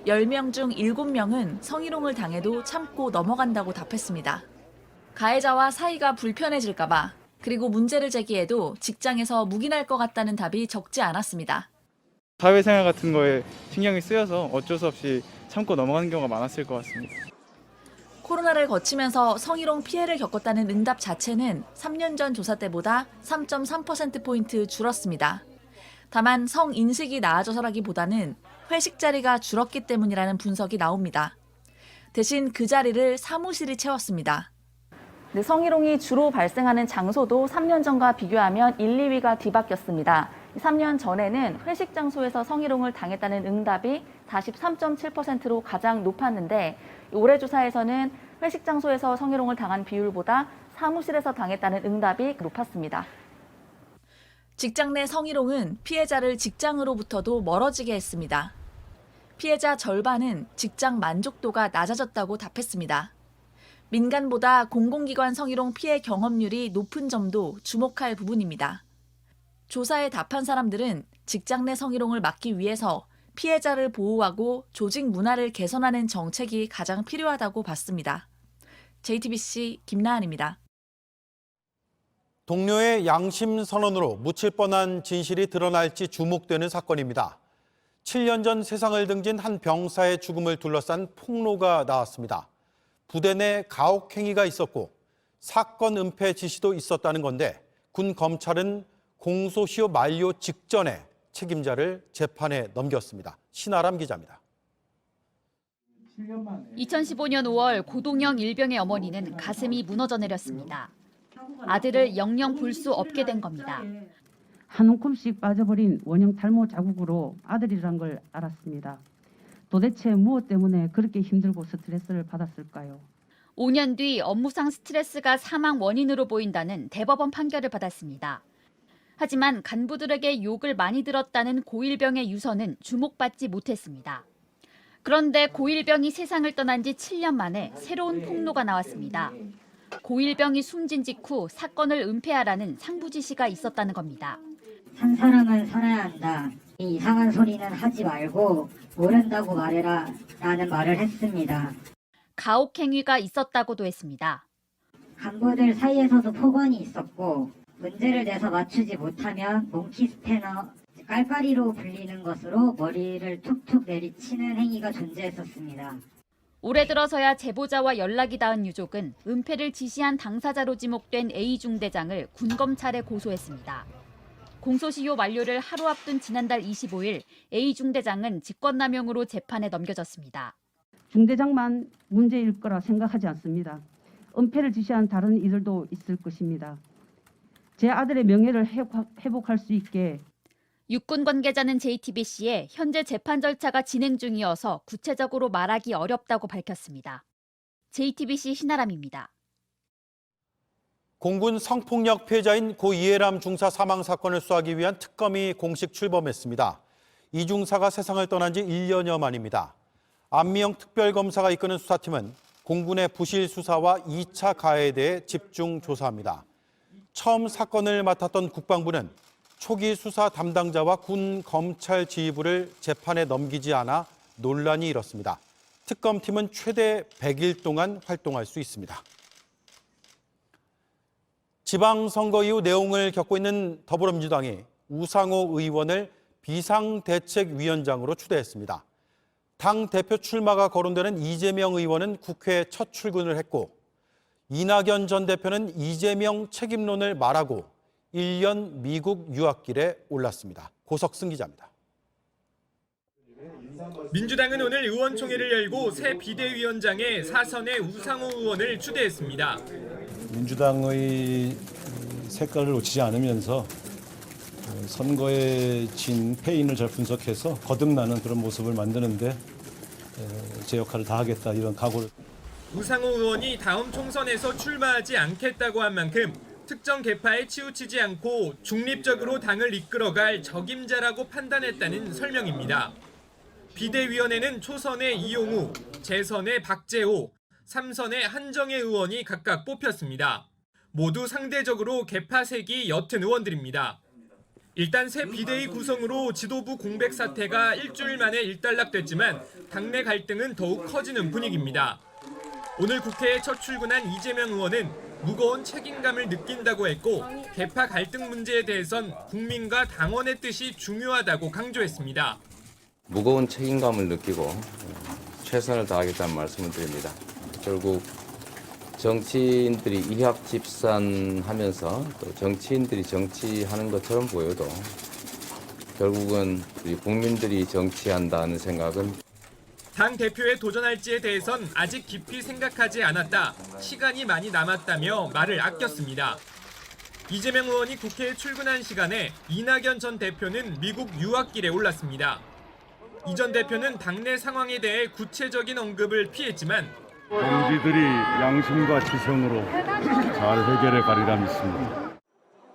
10명 중 7명은 성희롱을 당해도 참고 넘어간다고 답했습니다. 가해자와 사이가 불편해질까 봐, 그리고 문제를 제기해도 직장에서 묵인할 것 같다는 답이 적지 않았습니다. 사회생활 같은 거에 신경이 쓰여서 어쩔 수 없이 참고 넘어가는 경우가 많았을 것 같습니다. 코로나를 거치면서 성희롱 피해를 겪었다는 응답 자체는 3년 전 조사 때보다 3.3%포인트 줄었습니다. 다만 성인식이 나아져서라기보다는 회식 자리가 줄었기 때문이라는 분석이 나옵니다. 대신 그 자리를 사무실이 채웠습니다. 성희롱이 주로 발생하는 장소도 3년 전과 비교하면 1, 2위가 뒤바뀌었습니다. 3년 전에는 회식 장소에서 성희롱을 당했다는 응답이 43.7%로 가장 높았는데 올해 조사에서는 회식 장소에서 성희롱을 당한 비율보다 사무실에서 당했다는 응답이 높았습니다. 직장 내 성희롱은 피해자를 직장으로부터도 멀어지게 했습니다. 피해자 절반은 직장 만족도가 낮아졌다고 답했습니다. 민간보다 공공기관 성희롱 피해 경험률이 높은 점도 주목할 부분입니다. 조사에 답한 사람들은 직장 내 성희롱을 막기 위해서 피해자를 보호하고 조직 문화를 개선하는 정책이 가장 필요하다고 봤습니다. JTBC 김나은입니다. 동료의 양심 선언으로 묻힐 뻔한 진실이 드러날지 주목되는 사건입니다. 7년 전 세상을 등진 한 병사의 죽음을 둘러싼 폭로가 나왔습니다. 부대 내 가혹행위가 있었고 사건 은폐 지시도 있었다는 건데 군 검찰은 공소시효 만료 직전에 책임자를 재판에 넘겼습니다. 신아람 기자입니다. 2015년 5월 고동영 일병의 어머니는 가슴이 무너져 내렸습니다. 아들을 영영 볼 수 없게 된 겁니다. 한 움큼씩 빠져버린 원형 탈모 자국으로 아들이란 걸 알았습니다. 도대체 무엇 때문에 그렇게 힘들고 스트레스를 받았을까요? 5년 뒤 업무상 스트레스가 사망 원인으로 보인다는 대법원 판결을 받았습니다. 하지만 간부들에게 욕을 많이 들었다는 고1병의 유서는 주목받지 못했습니다. 그런데 고1병이 세상을 떠난 지 7년 만에 새로운 폭로가 나왔습니다. 고1병이 숨진 직후 사건을 은폐하라는 상부 지시가 있었다는 겁니다. 산 사람은 살아야 한다. 이 이상한 소리는 하지 말고 모른다고 말해라 라는 말을 했습니다. 가혹행위가 있었다고도 했습니다. 간부들 사이에서도 폭언이 있었고 문제를 내서 맞추지 못하면 몽키 스패너, 깔깔이로 불리는 것으로 머리를 툭툭 내리치는 행위가 존재했었습니다. 올해 들어서야 제보자와 연락이 닿은 유족은 은폐를 지시한 당사자로 지목된 A 중대장을 군검찰에 고소했습니다. 공소시효 만료를 하루 앞둔 지난달 25일 A 중대장은 직권남용으로 재판에 넘겨졌습니다. 중대장만 문제일 거라 생각하지 않습니다. 은폐를 지시한 다른 이들도 있을 것입니다. 제 아들의 명예를 회복할 수 있게. 육군 관계자는 JTBC에 현재 재판 절차가 진행 중이어서 구체적으로 말하기 어렵다고 밝혔습니다. JTBC 신아람입니다. 공군 성폭력 피해자인 고 이해람 중사 사망 사건을 수사하기 위한 특검이 공식 출범했습니다. 이 중사가 세상을 떠난 지 1년여 만입니다. 안미영 특별검사가 이끄는 수사팀은 공군의 부실 수사와 2차 가해에 대해 집중 조사합니다. 처음 사건을 맡았던 국방부는 초기 수사 담당자와 군 검찰 지휘부를 재판에 넘기지 않아 논란이 일었습니다. 특검팀은 최대 100일 동안 활동할 수 있습니다. 지방선거 이후 내홍을 겪고 있는 더불어민주당이 우상호 의원을 비상대책위원장으로 추대했습니다. 당 대표 출마가 거론되는 이재명 의원은 국회에 첫 출근을 했고 이낙연 전 대표는 이재명 책임론을 말하고 1년 미국 유학길에 올랐습니다. 고석승 기자입니다. 민주당은 오늘 의원총회를 열고 새 비대위원장에 사선의 우상호 의원을 추대했습니다. 민주당의 색깔을 놓치지 않으면서 선거에 진 패인을 잘 분석해서 거듭나는 그런 모습을 만드는데 제 역할을 다하겠다 이런 각오를. 우상호 의원이 다음 총선에서 출마하지 않겠다고 한 만큼 특정 계파에 치우치지 않고 중립적으로 당을 이끌어갈 적임자라고 판단했다는 설명입니다. 비대위원회는 초선의 이용우, 재선의 박재호, 3선의 한정혜 의원이 각각 뽑혔습니다. 모두 상대적으로 계파색이 옅은 의원들입니다. 일단 새 비대위 구성으로 지도부 공백 사태가 일주일 만에 일단락됐지만 당내 갈등은 더욱 커지는 분위기입니다. 오늘 국회에 첫 출근한 이재명 의원은 무거운 책임감을 느낀다고 했고 계파 갈등 문제에 대해선 국민과 당원의 뜻이 중요하다고 강조했습니다. 무거운 책임감을 느끼고 최선을 다하겠다는 말씀을 드립니다. 결국 정치인들이 이합집산하면서 또 정치인들이 정치하는 것처럼 보여도 결국은 우리 국민들이 정치한다는 생각은 당 대표에 도전할지에 대해선 아직 깊이 생각하지 않았다. 시간이 많이 남았다며 말을 아꼈습니다. 이재명 의원이 국회에 출근한 시간에 이낙연 전 대표는 미국 유학길에 올랐습니다. 이 전 대표는 당내 상황에 대해 구체적인 언급을 피했지만 동지들이 양심과 지성으로 잘 해결해 가리라 믿습니다.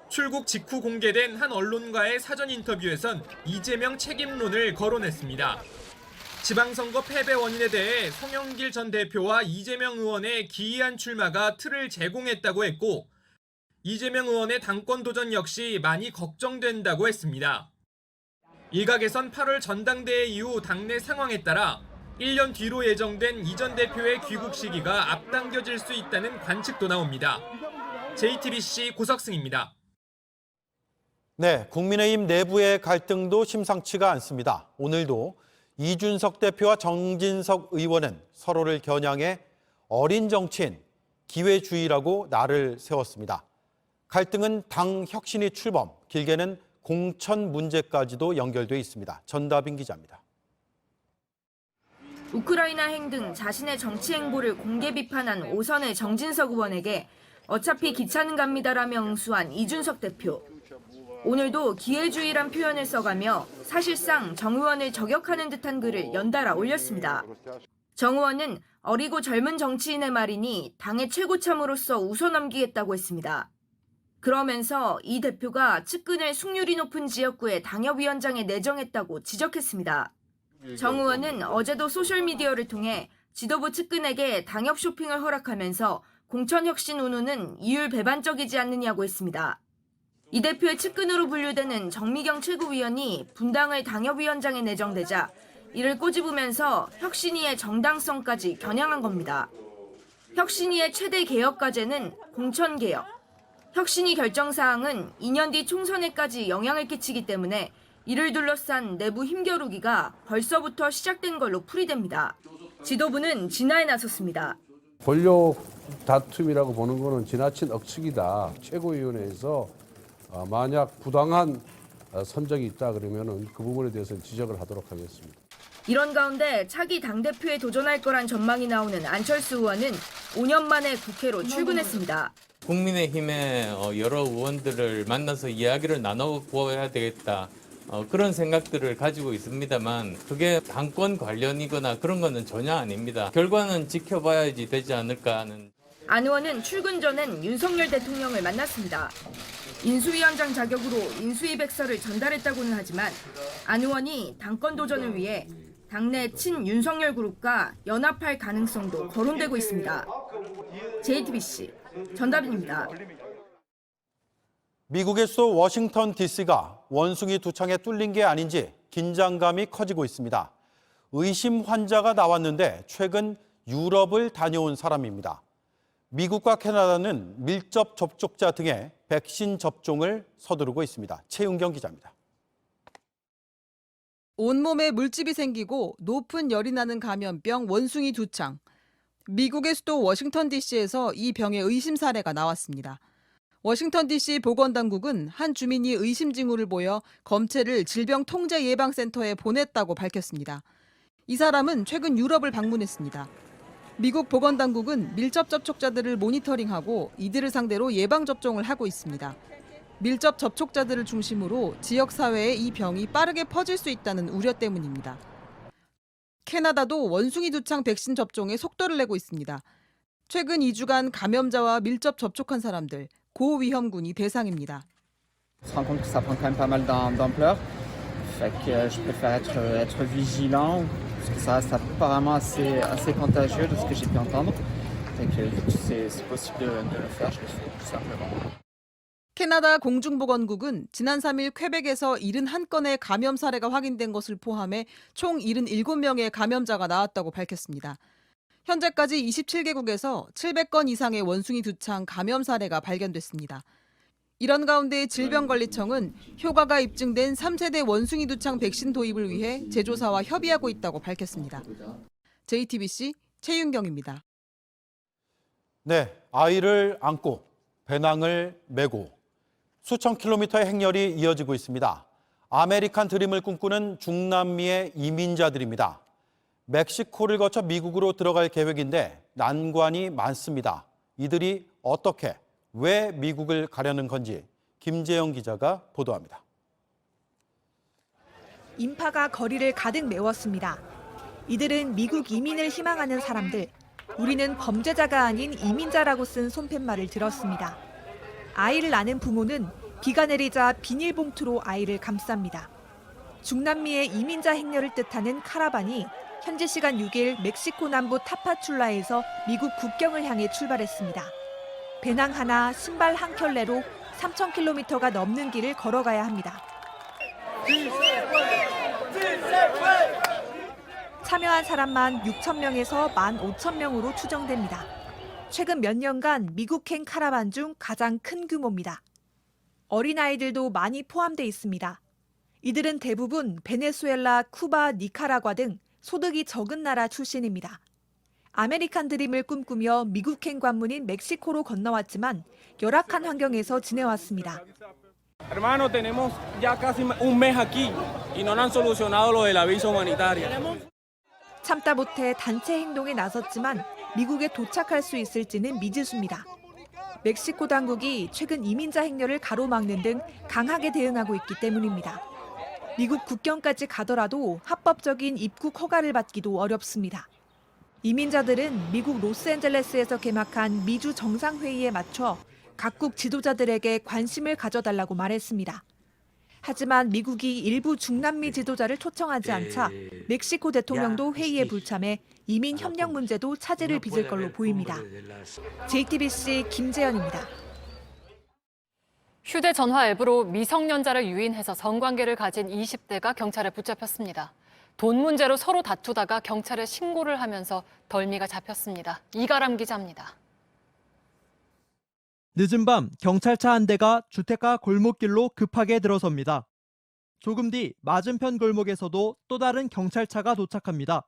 출국 직후 공개된 한 언론과의 사전 인터뷰에선 이재명 책임론을 거론했습니다. 지방선거 패배 원인에 대해 송영길 전 대표와 이재명 의원의 기이한 출마가 틀을 제공했다고 했고 이재명 의원의 당권 도전 역시 많이 걱정된다고 했습니다. 일각에선 8월 전당대회 이후 당내 상황에 따라 1년 뒤로 예정된 이 전 대표의 귀국 시기가 앞당겨질 수 있다는 관측도 나옵니다. JTBC 고석승입니다. 네, 국민의힘 내부의 갈등도 심상치가 않습니다. 오늘도 이준석 대표와 정진석 의원은 서로를 겨냥해 어린 정치인, 기회주의라고 날을 세웠습니다. 갈등은 당 혁신이 출범, 길게는 공천 문제까지도 연결돼 있습니다. 전다빈 기자입니다. 우크라이나 행 등 자신의 정치 행보를 공개 비판한 오선의 정진석 의원에게 어차피 귀찮은 갑니다라며 응수한 이준석 대표. 오늘도 기회주의란 표현을 써가며 사실상 정 의원을 저격하는 듯한 글을 연달아 올렸습니다. 정 의원은 어리고 젊은 정치인의 말이니 당의 최고참으로서 웃어넘기겠다고 했습니다. 그러면서 이 대표가 측근을 숙률이 높은 지역구의 당협위원장에 내정했다고 지적했습니다. 정 의원은 어제도 소셜미디어를 통해 지도부 측근에게 당협 쇼핑을 허락하면서 공천혁신 운운은 이율 배반적이지 않느냐고 했습니다. 이 대표의 측근으로 분류되는 정미경 최고위원이 분당을 당협위원장에 내정되자 이를 꼬집으면서 혁신위의 정당성까지 겨냥한 겁니다. 혁신위의 최대 개혁 과제는 공천개혁. 혁신위 결정사항은 2년 뒤 총선에까지 영향을 끼치기 때문에 이를 둘러싼 내부 힘겨루기가 벌써부터 시작된 걸로 풀이됩니다. 지도부는 진화에 나섰습니다. 권력 다툼이라고 보는 것은 지나친 억측이다. 최고위원회에서 만약 부당한 선정이 있다 그러면은 그 부분에 대해서는 지적을 하도록 하겠습니다. 이런 가운데 차기 당대표에 도전할 거란 전망이 나오는 안철수 의원은 5년 만에 국회로 출근했습니다. 국민의힘의 여러 의원들을 만나서 이야기를 나눠보아야 되겠다. 그런 생각들을 가지고 있습니다만 그게 당권 관련이거나 그런 거는 전혀 아닙니다. 결과는 지켜봐야지 되지 않을까 하는. 안 의원은 출근 전엔 윤석열 대통령을 만났습니다. 인수위원장 자격으로 인수위백서를 전달했다고는 하지만 안 의원이 당권 도전을 위해 당내 친윤석열 그룹과 연합할 가능성도 거론되고 있습니다. JTBC 전다빈입니다. 미국의 수도 워싱턴 DC가 원숭이 두 창에 뚫린 게 아닌지 긴장감이 커지고 있습니다. 의심 환자가 나왔는데 최근 유럽을 다녀온 사람입니다. 미국과 캐나다는 밀접 접촉자 등의 백신 접종을 서두르고 있습니다. 최은경 기자입니다. 온몸에 물집이 생기고 높은 열이 나는 감염병 원숭이 두 창. 미국의 수도 워싱턴 DC에서 이 병의 의심 사례가 나왔습니다. 워싱턴 DC 보건당국은 한 주민이 의심 징후를 보여 검체를 질병통제예방센터에 보냈다고 밝혔습니다. 이 사람은 최근 유럽을 방문했습니다. 미국 보건당국은 밀접 접촉자들을 모니터링하고 이들을 상대로 예방접종을 하고 있습니다. 밀접 접촉자들을 중심으로 지역사회에 이 병이 빠르게 퍼질 수 있다는 우려 때문입니다. 캐나다도 원숭이 두창 백신 접종에 속도를 내고 있습니다. 최근 2주간 감염자와 밀접 접촉한 사람들, 고위험군이 대상입니다. On se rend compte que ça prend quand même pas mal d'ampleur. Fait que je préfère être vigilant parce que ça reste apparemment assez contagieux de ce que j'ai pu entendre. Et que c'est possible de le faire, je le fais tout simplement. 캐나다 공중보건국은 지난 3일 퀘벡에서 71건의 감염 사례가 확인된 것을 포함해 총 77명의 감염자가 나왔다고 밝혔습니다. 현재까지 27개국에서 700건 이상의 원숭이 두창 감염 사례가 발견됐습니다. 이런 가운데 질병관리청은 효과가 입증된 3세대 원숭이 두창 백신 도입을 위해 제조사와 협의하고 있다고 밝혔습니다. JTBC 최윤경입니다. 네, 아이를 안고 배낭을 메고 수천 킬로미터의 행렬이 이어지고 있습니다. 아메리칸 드림을 꿈꾸는 중남미의 이민자들입니다. 멕시코를 거쳐 미국으로 들어갈 계획인데 난관이 많습니다. 이들이 어떻게 왜 미국을 가려는 건지 김재영 기자가 보도합니다. 인파가 거리를 가득 메웠습니다. 이들은 미국 이민을 희망하는 사람들, 우리는 범죄자가 아닌 이민자라고 쓴 손팻말을 들었습니다. 아이를 낳은 부모는 비가 내리자 비닐봉투로 아이를 감쌉니다. 중남미의 이민자 행렬을 뜻하는 카라반이 현지 시간 6일 멕시코 남부 타파출라에서 미국 국경을 향해 출발했습니다. 배낭 하나, 신발 한 켤레로 3,000km가 넘는 길을 걸어가야 합니다. 참여한 사람만 6,000명에서 15,000명으로 추정됩니다. 최근 몇 년간 미국행 카라반 중 가장 큰 규모입니다. 어린아이들도 많이 포함돼 있습니다. 이들은 대부분 베네수엘라, 쿠바, 니카라과 등 소득이 적은 나라 출신입니다. 아메리칸 드림을 꿈꾸며 미국행 관문인 멕시코로 건너왔지만 열악한 환경에서 지내왔습니다. Hermano, tenemos ya casi un mes aquí y no han solucionado lo de la visa humanitaria. 참다 못해 단체 행동에 나섰지만 미국에 도착할 수 있을지는 미지수입니다. 멕시코 당국이 최근 이민자 행렬을 가로막는 등 강하게 대응하고 있기 때문입니다. 미국 국경까지 가더라도 합법적인 입국 허가를 받기도 어렵습니다. 이민자들은 미국 로스앤젤레스에서 개막한 미주 정상회의에 맞춰 각국 지도자들에게 관심을 가져달라고 말했습니다. 하지만 미국이 일부 중남미 지도자를 초청하지 않자 멕시코 대통령도 회의에 불참해 이민 협력 문제도 차질을 빚을 걸로 보입니다. JTBC 김재현입니다. 휴대전화 앱으로 미성년자를 유인해서 성관계를 가진 20대가 경찰에 붙잡혔습니다. 돈 문제로 서로 다투다가 경찰에 신고를 하면서 덜미가 잡혔습니다. 이가람 기자입니다. 늦은 밤 경찰차 한 대가 주택가 골목길로 급하게 들어섭니다. 조금 뒤 맞은편 골목에서도 또 다른 경찰차가 도착합니다.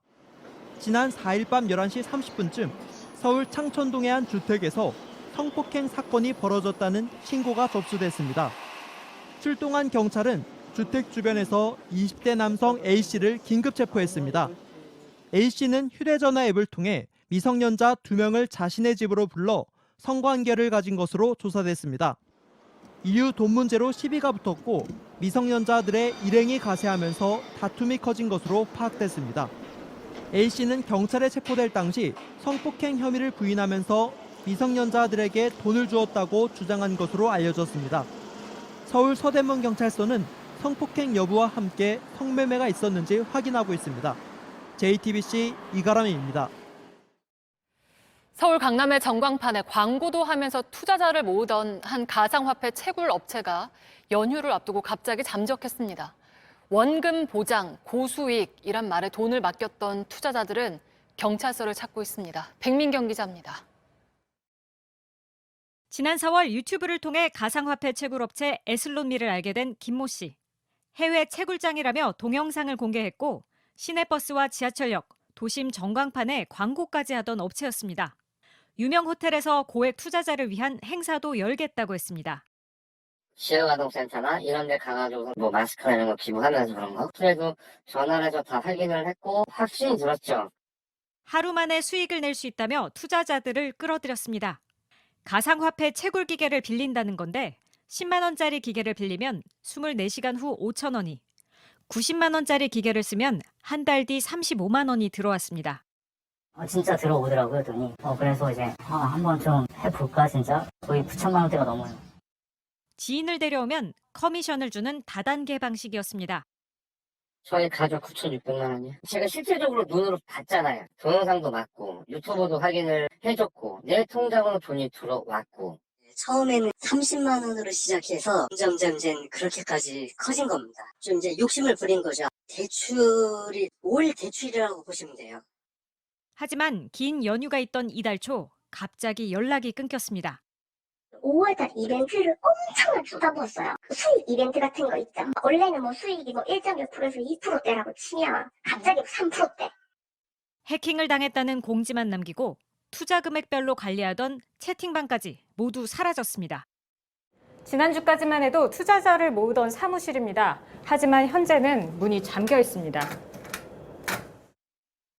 지난 4일 밤 11시 30분쯤 서울 창천동의 한 주택에서 성폭행 사건이 벌어졌다는 신고가 접수됐습니다. 출동한 경찰은 주택 주변에서 20대 남성 A씨를 긴급 체포했습니다. A씨는 휴대전화 앱을 통해 미성년자 2명을 자신의 집으로 불러 성관계를 가진 것으로 조사됐습니다. 이후 돈 문제로 시비가 붙었고 미성년자들의 일행이 가세하면서 다툼이 커진 것으로 파악됐습니다. A씨는 경찰에 체포될 당시 성폭행 혐의를 부인하면서 미성년자들에게 돈을 주었다고 주장한 것으로 알려졌습니다. 서울 서대문경찰서는 성폭행 여부와 함께 성매매가 있었는지 확인하고 있습니다. JTBC 이가람입니다. 서울 강남의 전광판에 광고도 하면서 투자자를 모으던 한 가상화폐 채굴 업체가 연휴를 앞두고 갑자기 잠적했습니다. 원금 보장, 고수익이란 말에 돈을 맡겼던 투자자들은 경찰서를 찾고 있습니다. 백민경 기자입니다. 지난 4월 유튜브를 통해 가상화폐 채굴업체 에슬론미를 알게 된 김모 씨. 해외 채굴장이라며 동영상을 공개했고 시내버스와 지하철역, 도심 전광판에 광고까지 하던 업체였습니다. 유명 호텔에서 고액 투자자를 위한 행사도 열겠다고 했습니다. 지역아동센터나 이런 데 가가지고 뭐 마스크나 이런 거 기부하면서 그런 거. 그래도 전화를 해서 다 확인을 했고 확신이 들었죠. 하루 만에 수익을 낼 수 있다며 투자자들을 끌어들였습니다. 가상화폐 채굴 기계를 빌린다는 건데 10만 원짜리 기계를 빌리면 24시간 후 5천 원이, 90만 원짜리 기계를 쓰면 한 달 뒤 35만 원이 들어왔습니다. 진짜 들어오더라고요, 돈이. 그래서 이제 한번 좀 해볼까 진짜. 거의 9천만 원대가 넘어요. 지인을 데려오면 커미션을 주는 다단계 방식이었습니다. 저희 가족 9,600만 원이요. 제가 실질적으로 눈으로 봤잖아요. 동영상도 맞고 유튜브도 확인을 해줬고 내 통장으로 돈이 들어왔고. 처음에는 30만 원으로 시작해서 점점 이제 그렇게까지 커진 겁니다. 좀 이제 욕심을 부린 거죠. 대출이 올 대출이라고 보시면 돼요. 하지만 긴 연휴가 있던 이달 초 갑자기 연락이 끊겼습니다. 5월달 이벤트를 엄청나게 쏟아부었어요. 수익 이벤트 같은 거 있죠. 원래는 뭐 수익이 뭐 1.6%에서 2%대라고 치면 갑자기 3%대. 해킹을 당했다는 공지만 남기고 투자 금액별로 관리하던 채팅방까지 모두 사라졌습니다. 지난주까지만 해도 투자자를 모으던 사무실입니다. 하지만 현재는 문이 잠겨 있습니다.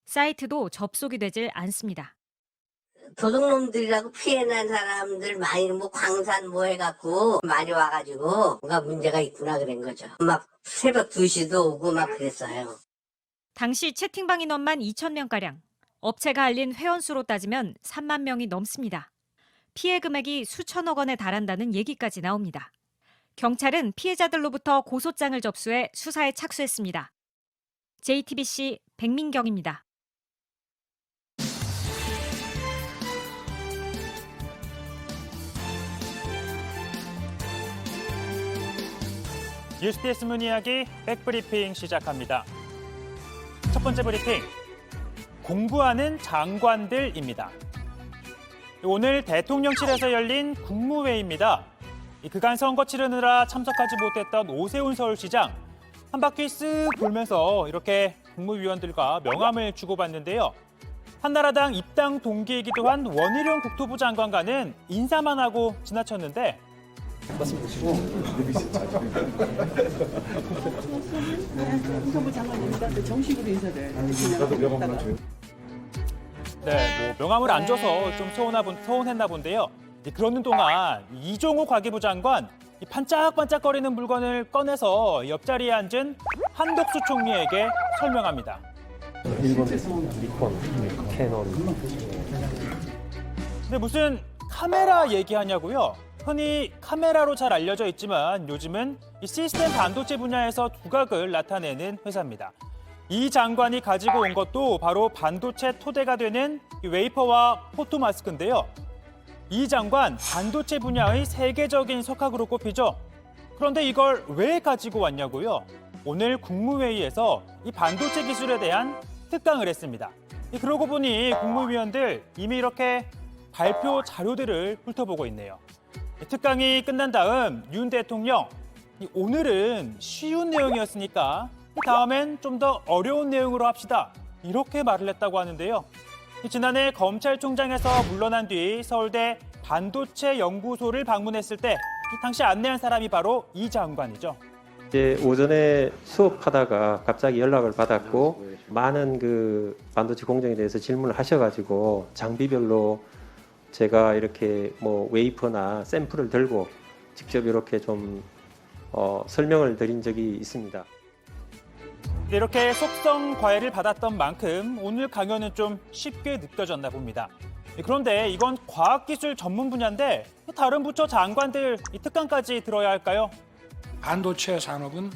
사이트도 접속이 되질 않습니다. 도둑놈들이라고 피해난 사람들 많이 뭐 광산 뭐 해갖고 많이 와가지고 뭔가 문제가 있구나 그런 거죠. 막 새벽 2시도 오고 막 그랬어요. 당시 채팅방 인원만 2,000명가량. 업체가 알린 회원수로 따지면 3만 명이 넘습니다. 피해 금액이 수천억 원에 달한다는 얘기까지 나옵니다. 경찰은 피해자들로부터 고소장을 접수해 수사에 착수했습니다. JTBC 백민경입니다. 뉴스데스 문이야기 백브리핑 시작합니다. 첫 번째 브리핑, 공부하는 장관들입니다. 오늘 대통령실에서 열린 국무회의입니다. 그간 선거 치르느라 참석하지 못했던 오세훈 서울시장, 한 바퀴 쓱 돌면서 이렇게 국무위원들과 명함을 주고받는데요. 한나라당 입당 동기이기도 한 원희룡 국토부 장관과는 인사만 하고 지나쳤는데 말씀 드시고 국토부 장관님과 정식으로 인사를 네, 명함을 안 줘서 좀 서운했나 본데요. 그러는 동안 이종호 과기부 장관 이 반짝반짝거리는 물건을 꺼내서 옆자리에 앉은 한덕수 총리에게 설명합니다. 일본에서 니콘, 캐논. 근데 무슨 카메라 얘기하냐고요? 흔히 카메라로 잘 알려져 있지만 요즘은 이 시스템 반도체 분야에서 두각을 나타내는 회사입니다. 이 장관이 가지고 온 것도 바로 반도체 토대가 되는 이 웨이퍼와 포토마스크인데요. 이 장관 반도체 분야의 세계적인 석학으로 꼽히죠. 그런데 이걸 왜 가지고 왔냐고요? 오늘 국무회의에서 이 반도체 기술에 대한 특강을 했습니다. 그러고 보니 국무위원들 이미 이렇게 발표 자료들을 훑어보고 있네요. 특강이 끝난 다음 윤 대통령, 오늘은 쉬운 내용이었으니까 다음엔 좀 더 어려운 내용으로 합시다. 이렇게 말을 했다고 하는데요. 지난해 검찰총장에서 물러난 뒤 서울대 반도체 연구소를 방문했을 때 당시 안내한 사람이 바로 이 장관이죠. 이제 오전에 수업하다가 갑자기 연락을 받았고 많은 그 반도체 공정에 대해서 질문을 하셔가지고 장비별로 제가 이렇게 뭐 웨이퍼나 샘플을 들고 직접 이렇게 좀 설명을 드린 적이 있습니다. 이렇게 속성 과외를 받았던 만큼 오늘 강연은 좀 쉽게 느껴졌나 봅니다. 그런데 이건 과학기술 전문 분야인데 다른 부처 장관들 이 특강까지 들어야 할까요? 반도체 산업은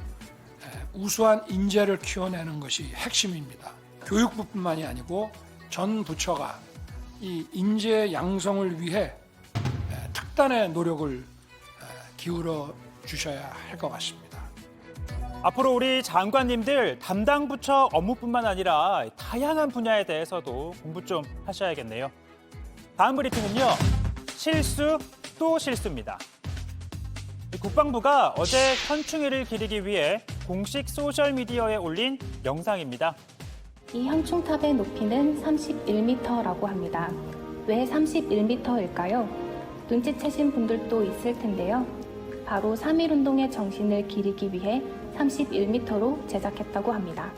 우수한 인재를 키워내는 것이 핵심입니다. 교육부뿐만이 아니고 전 부처가 이 인재 양성을 위해 특단의 노력을 기울여 주셔야 할 것 같습니다. 앞으로 우리 장관님들 담당 부처 업무뿐만 아니라 다양한 분야에 대해서도 공부 좀 하셔야겠네요. 다음 브리핑은요. 실수 또 실수입니다. 국방부가 어제 현충일을 기리기 위해 공식 소셜미디어에 올린 영상입니다. 이 현충탑의 높이는 31m라고 합니다. 왜 31m일까요? 눈치채신 분들도 있을 텐데요. 바로 3.1운동의 정신을 기리기 위해 31m로 제작했다고 합니다.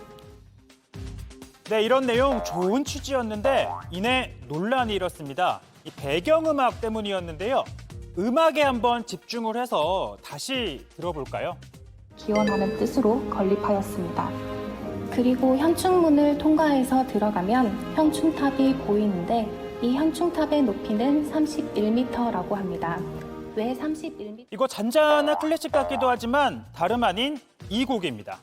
네, 이런 내용 좋은 취지였는데 이내 논란이 일었습니다. 이 배경음악 때문이었는데요. 음악에 한번 집중을 해서 다시 들어볼까요? 기원하는 뜻으로 건립하였습니다. 그리고 현충문을 통과해서 들어가면 현충탑이 보이는데 이 현충탑의 높이는 31m라고 합니다. 왜 31m? 이거 잔잔한 클래식 같기도 하지만 다름 아닌 이 곡입니다.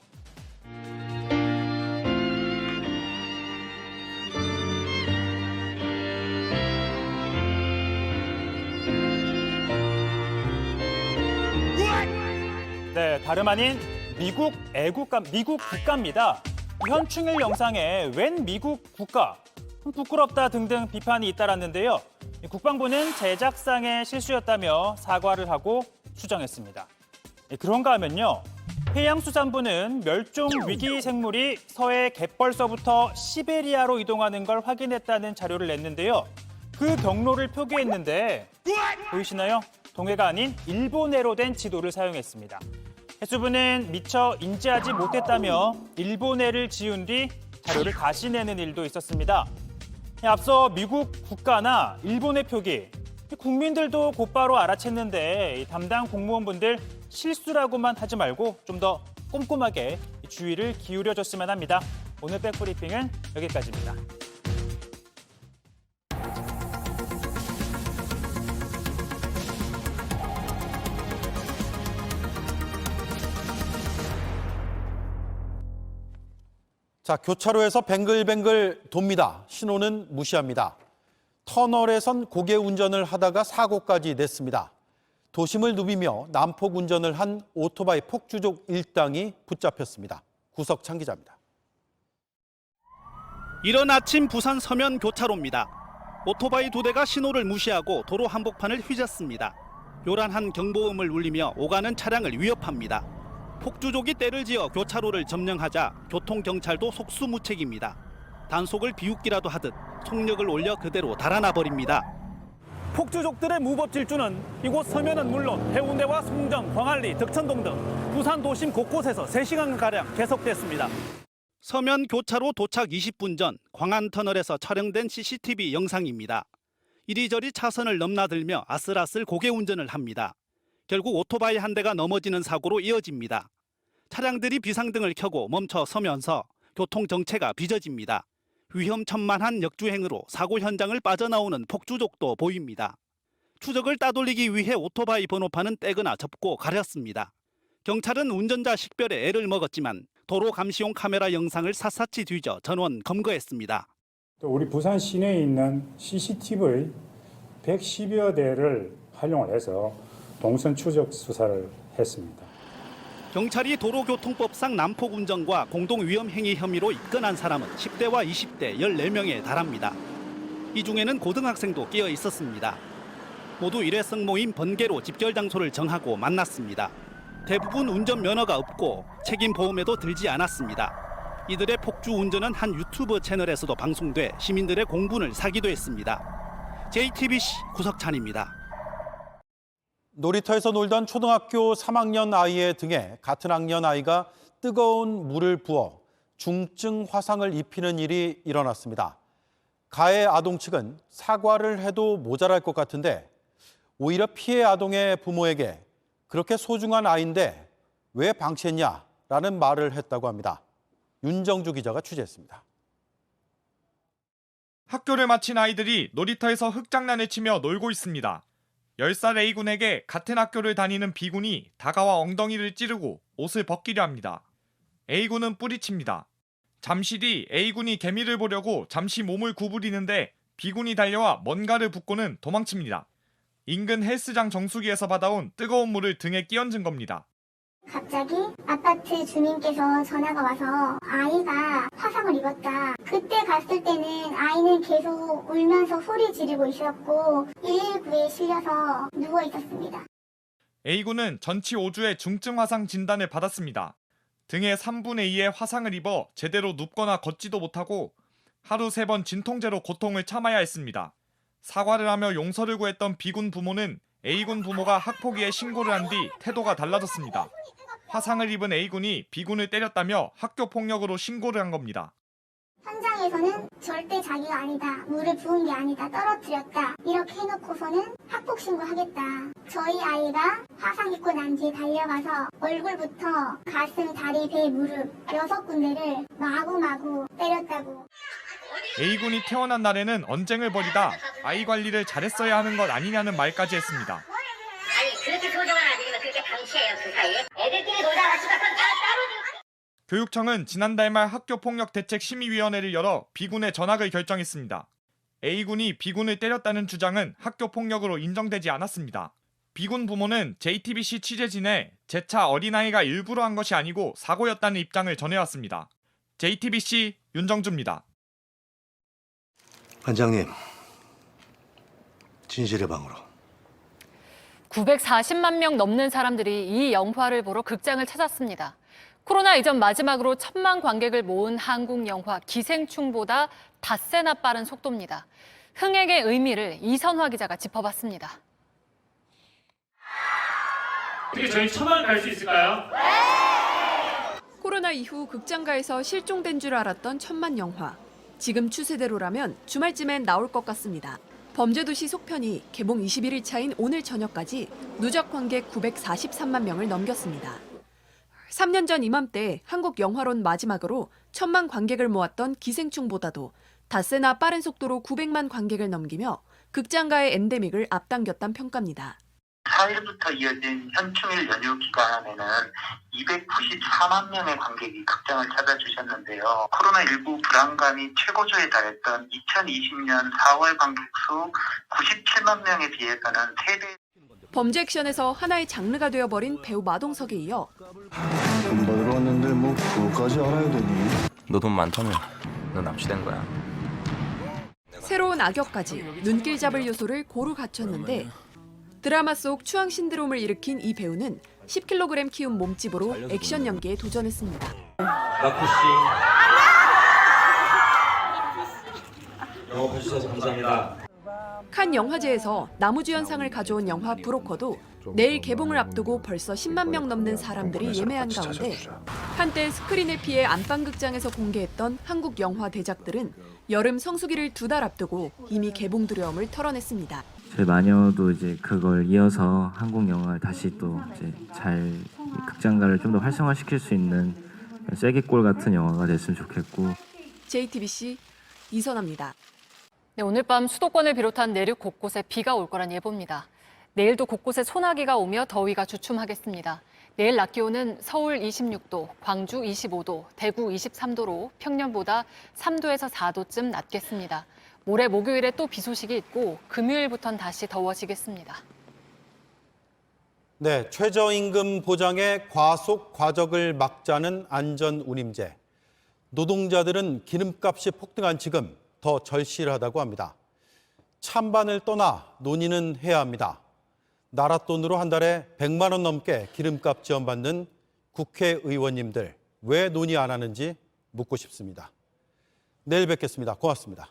네, 다름 아닌 미국 국가입니다. 현충일 영상에 웬 미국 국가, 부끄럽다 등등 비판이 잇따랐는데요. 국방부는 제작상의 실수였다며 사과를 하고 수정했습니다. 그런가 하면요. 해양수산부는 멸종 위기 생물이 서해 갯벌서부터 시베리아로 이동하는 걸 확인했다는 자료를 냈는데요. 그 경로를 표기했는데 보이시나요? 동해가 아닌 일본해로 된 지도를 사용했습니다. 해수부는 미처 인지하지 못했다며 일본해를 지운 뒤 자료를 다시 내는 일도 있었습니다. 앞서 미국 국가나 일본의 표기, 국민들도 곧바로 알아챘는데 담당 공무원분들 실수라고만 하지 말고 좀 더 꼼꼼하게 주의를 기울여줬으면 합니다. 오늘 백브리핑은 여기까지입니다. 자, 교차로에서 뱅글뱅글 돕니다. 신호는 무시합니다. 터널에선 고개 운전을 하다가 사고까지 냈습니다. 도심을 누비며 난폭 운전을 한 오토바이 폭주족 일당이 붙잡혔습니다. 구석창 기자입니다. 이른 아침 부산 서면 교차로입니다. 오토바이 2대가 신호를 무시하고 도로 한복판을 휘젓습니다. 요란한 경보음을 울리며 오가는 차량을 위협합니다. 폭주족이 때를 지어 교차로를 점령하자 교통경찰도 속수무책입니다. 단속을 비웃기라도 하듯 속력을 올려 그대로 달아나 버립니다. 폭주족들의 무법 질주는 이곳 서면은 물론 해운대와 송정, 광안리, 덕천동 등 부산 도심 곳곳에서 3시간가량 계속됐습니다. 서면 교차로 도착 20분 전 광안터널에서 촬영된 CCTV 영상입니다. 이리저리 차선을 넘나들며 아슬아슬 고개 운전을 합니다. 결국 오토바이 한 대가 넘어지는 사고로 이어집니다. 차량들이 비상등을 켜고 멈춰 서면서 교통 정체가 빚어집니다. 위험천만한 역주행으로 사고 현장을 빠져나오는 폭주족도 보입니다. 추적을 따돌리기 위해 오토바이 번호판은 떼거나 접고 가렸습니다. 경찰은 운전자 식별에 애를 먹었지만 도로 감시용 카메라 영상을 샅샅이 뒤져 전원 검거했습니다. 또 우리 부산 시내에 있는 CCTV 110여 대를 활용을 해서 동선 추적 수사를 했습니다. 경찰이 도로교통법상 난폭 운전과 공동위험행위 혐의로 입건한 사람은 10대와 20대 14명에 달합니다. 이 중에는 고등학생도 끼어 있었습니다. 모두 일회성 모임 번개로 집결 장소를 정하고 만났습니다. 대부분 운전면허가 없고 책임 보험에도 들지 않았습니다. 이들의 폭주 운전은 한 유튜브 채널에서도 방송돼 시민들의 공분을 사기도 했습니다. JTBC 구석찬입니다. 놀이터에서 놀던 초등학교 3학년 아이의 등에 같은 학년 아이가 뜨거운 물을 부어 중증 화상을 입히는 일이 일어났습니다. 가해 아동 측은 사과를 해도 모자랄 것 같은데 오히려 피해 아동의 부모에게 그렇게 소중한 아이인데 왜 방치했냐라는 말을 했다고 합니다. 윤정주 기자가 취재했습니다. 학교를 마친 아이들이 놀이터에서 흙장난을 치며 놀고 있습니다. 10살 A군에게 같은 학교를 다니는 B군이 다가와 엉덩이를 찌르고 옷을 벗기려 합니다. A군은 뿌리칩니다. 잠시 뒤 A군이 개미를 보려고 잠시 몸을 구부리는데 B군이 달려와 뭔가를 붓고는 도망칩니다. 인근 헬스장 정수기에서 받아온 뜨거운 물을 등에 끼얹은 겁니다. 갑자기 아파트 주민께서 전화가 와서 아이가 화상을 입었다. 그때 갔을 때는 아이는 계속 울면서 소리 지르고 있었고 119에 실려서 누워 있었습니다. A군은 전치 5주의 중증 화상 진단을 받았습니다. 등의 3분의 2의 화상을 입어 제대로 눕거나 걷지도 못하고 하루 3번 진통제로 고통을 참아야 했습니다. 사과를 하며 용서를 구했던 B군 부모는 A군 부모가 학폭위에 신고를 한 뒤 태도가 달라졌습니다. 화상을 입은 A군이 B군을 때렸다며 학교 폭력으로 신고를 한 겁니다. 현장에서는 절대 자기가 아니다, 물을 부은 게 아니다, 떨어뜨렸다 이렇게 해놓고서는 학폭 신고하겠다. 저희 아이가 화상 입고 난 뒤에 달려가서 얼굴부터 가슴, 다리, 배, 무릎 6군데를 마구마구 때렸다고. A군이 태어난 날에는 언쟁을 벌이다 아이 관리를 잘했어야 하는 것 아니냐는 말까지 했습니다. 아니 그렇게 소중한 아들이면 그렇게 방치해요 그 사이에? 애들끼리 놀다가 집에 따로. 교육청은 지난달 말 학교폭력대책심의위원회를 열어 B군의 전학을 결정했습니다. A군이 B군을 때렸다는 주장은 학교폭력으로 인정되지 않았습니다. B군 부모는 JTBC 취재진에 재차 어린아이가 일부러 한 것이 아니고 사고였다는 입장을 전해왔습니다. JTBC 윤정주입니다. 관장님, 진실의 방으로. 940만 명 넘는 사람들이 이 영화를 보러 극장을 찾았습니다. 코로나 이전 마지막으로 1000만 관객을 모은 한국 영화 기생충보다 닷새나 빠른 속도입니다. 흥행의 의미를 이선화 기자가 짚어봤습니다. 어떻게 저희 1000만 갈 수 있을까요? 코로나 이후 극장가에서 실종된 줄 알았던 1000만 영화. 지금 추세대로라면 주말쯤엔 나올 것 같습니다. 범죄도시 속편이 개봉 21일 차인 오늘 저녁까지 누적 관객 943만 명을 넘겼습니다. 3년 전 이맘때 한국 영화론 마지막으로 1,000만 관객을 모았던 기생충보다도 닷새나 빠른 속도로 900만 관객을 넘기며 극장가의 엔데믹을 앞당겼다는 평가입니다. 4일부터 이어진 현충일 연휴 기간에는 294만 명의 관객이 극장을 찾아주셨는데요. 코로나19 불안감이 최고조에 달했던 2020년 4월 관객 수 97만 명에 비해서는 3배. 범죄 액션에서 하나의 장르가 되어버린 배우 마동석에 이어 돈 받으러 왔는데 뭐 그거까지 알아야 되니? 너 돈 많다며. 넌 납치된 거야. 새로운 악역까지 눈길 잡을 요소를 고루 갖췄는데 드라마 속 추앙 신드롬을 일으킨 이 배우는 10kg 키운 몸집으로 액션 연기에 도전했습니다. 라쿠 씨. 영업해주셔서 감사합니다. 칸 영화제에서 나무주연상을 가져온 영화 브로커도 내일 개봉을 앞두고 벌써 10만 명 넘는 사람들이 예매한 가운데 한때 스크린을 피해 안방극장에서 공개했던 한국 영화 대작들은 여름 성수기를 2달 앞두고 이미 개봉 두려움을 털어냈습니다. 제 마녀도 이제 그걸 이어서 한국 영화를 다시 또 이제 잘 극장가를 좀 더 활성화시킬 수 있는 쐐기골 같은 영화가 됐으면 좋겠고. JTBC 이선아입니다. 네, 오늘 밤 수도권을 비롯한 내륙 곳곳에 비가 올 거란 예보입니다. 내일도 곳곳에 소나기가 오며 더위가 주춤하겠습니다. 내일 낮 기온은 서울 26도, 광주 25도, 대구 23도로 평년보다 3도에서 4도쯤 낮겠습니다. 모레 목요일에 또 비 소식이 있고 금요일부터는 다시 더워지겠습니다. 네, 최저임금 보장에 과속 과적을 막자는 안전운임제. 노동자들은 기름값이 폭등한 지금 더 절실하다고 합니다. 찬반을 떠나 논의는 해야 합니다. 나라 돈으로 한 달에 100만 원 넘게 기름값 지원받는 국회의원님들 왜 논의 안 하는지 묻고 싶습니다. 내일 뵙겠습니다. 고맙습니다.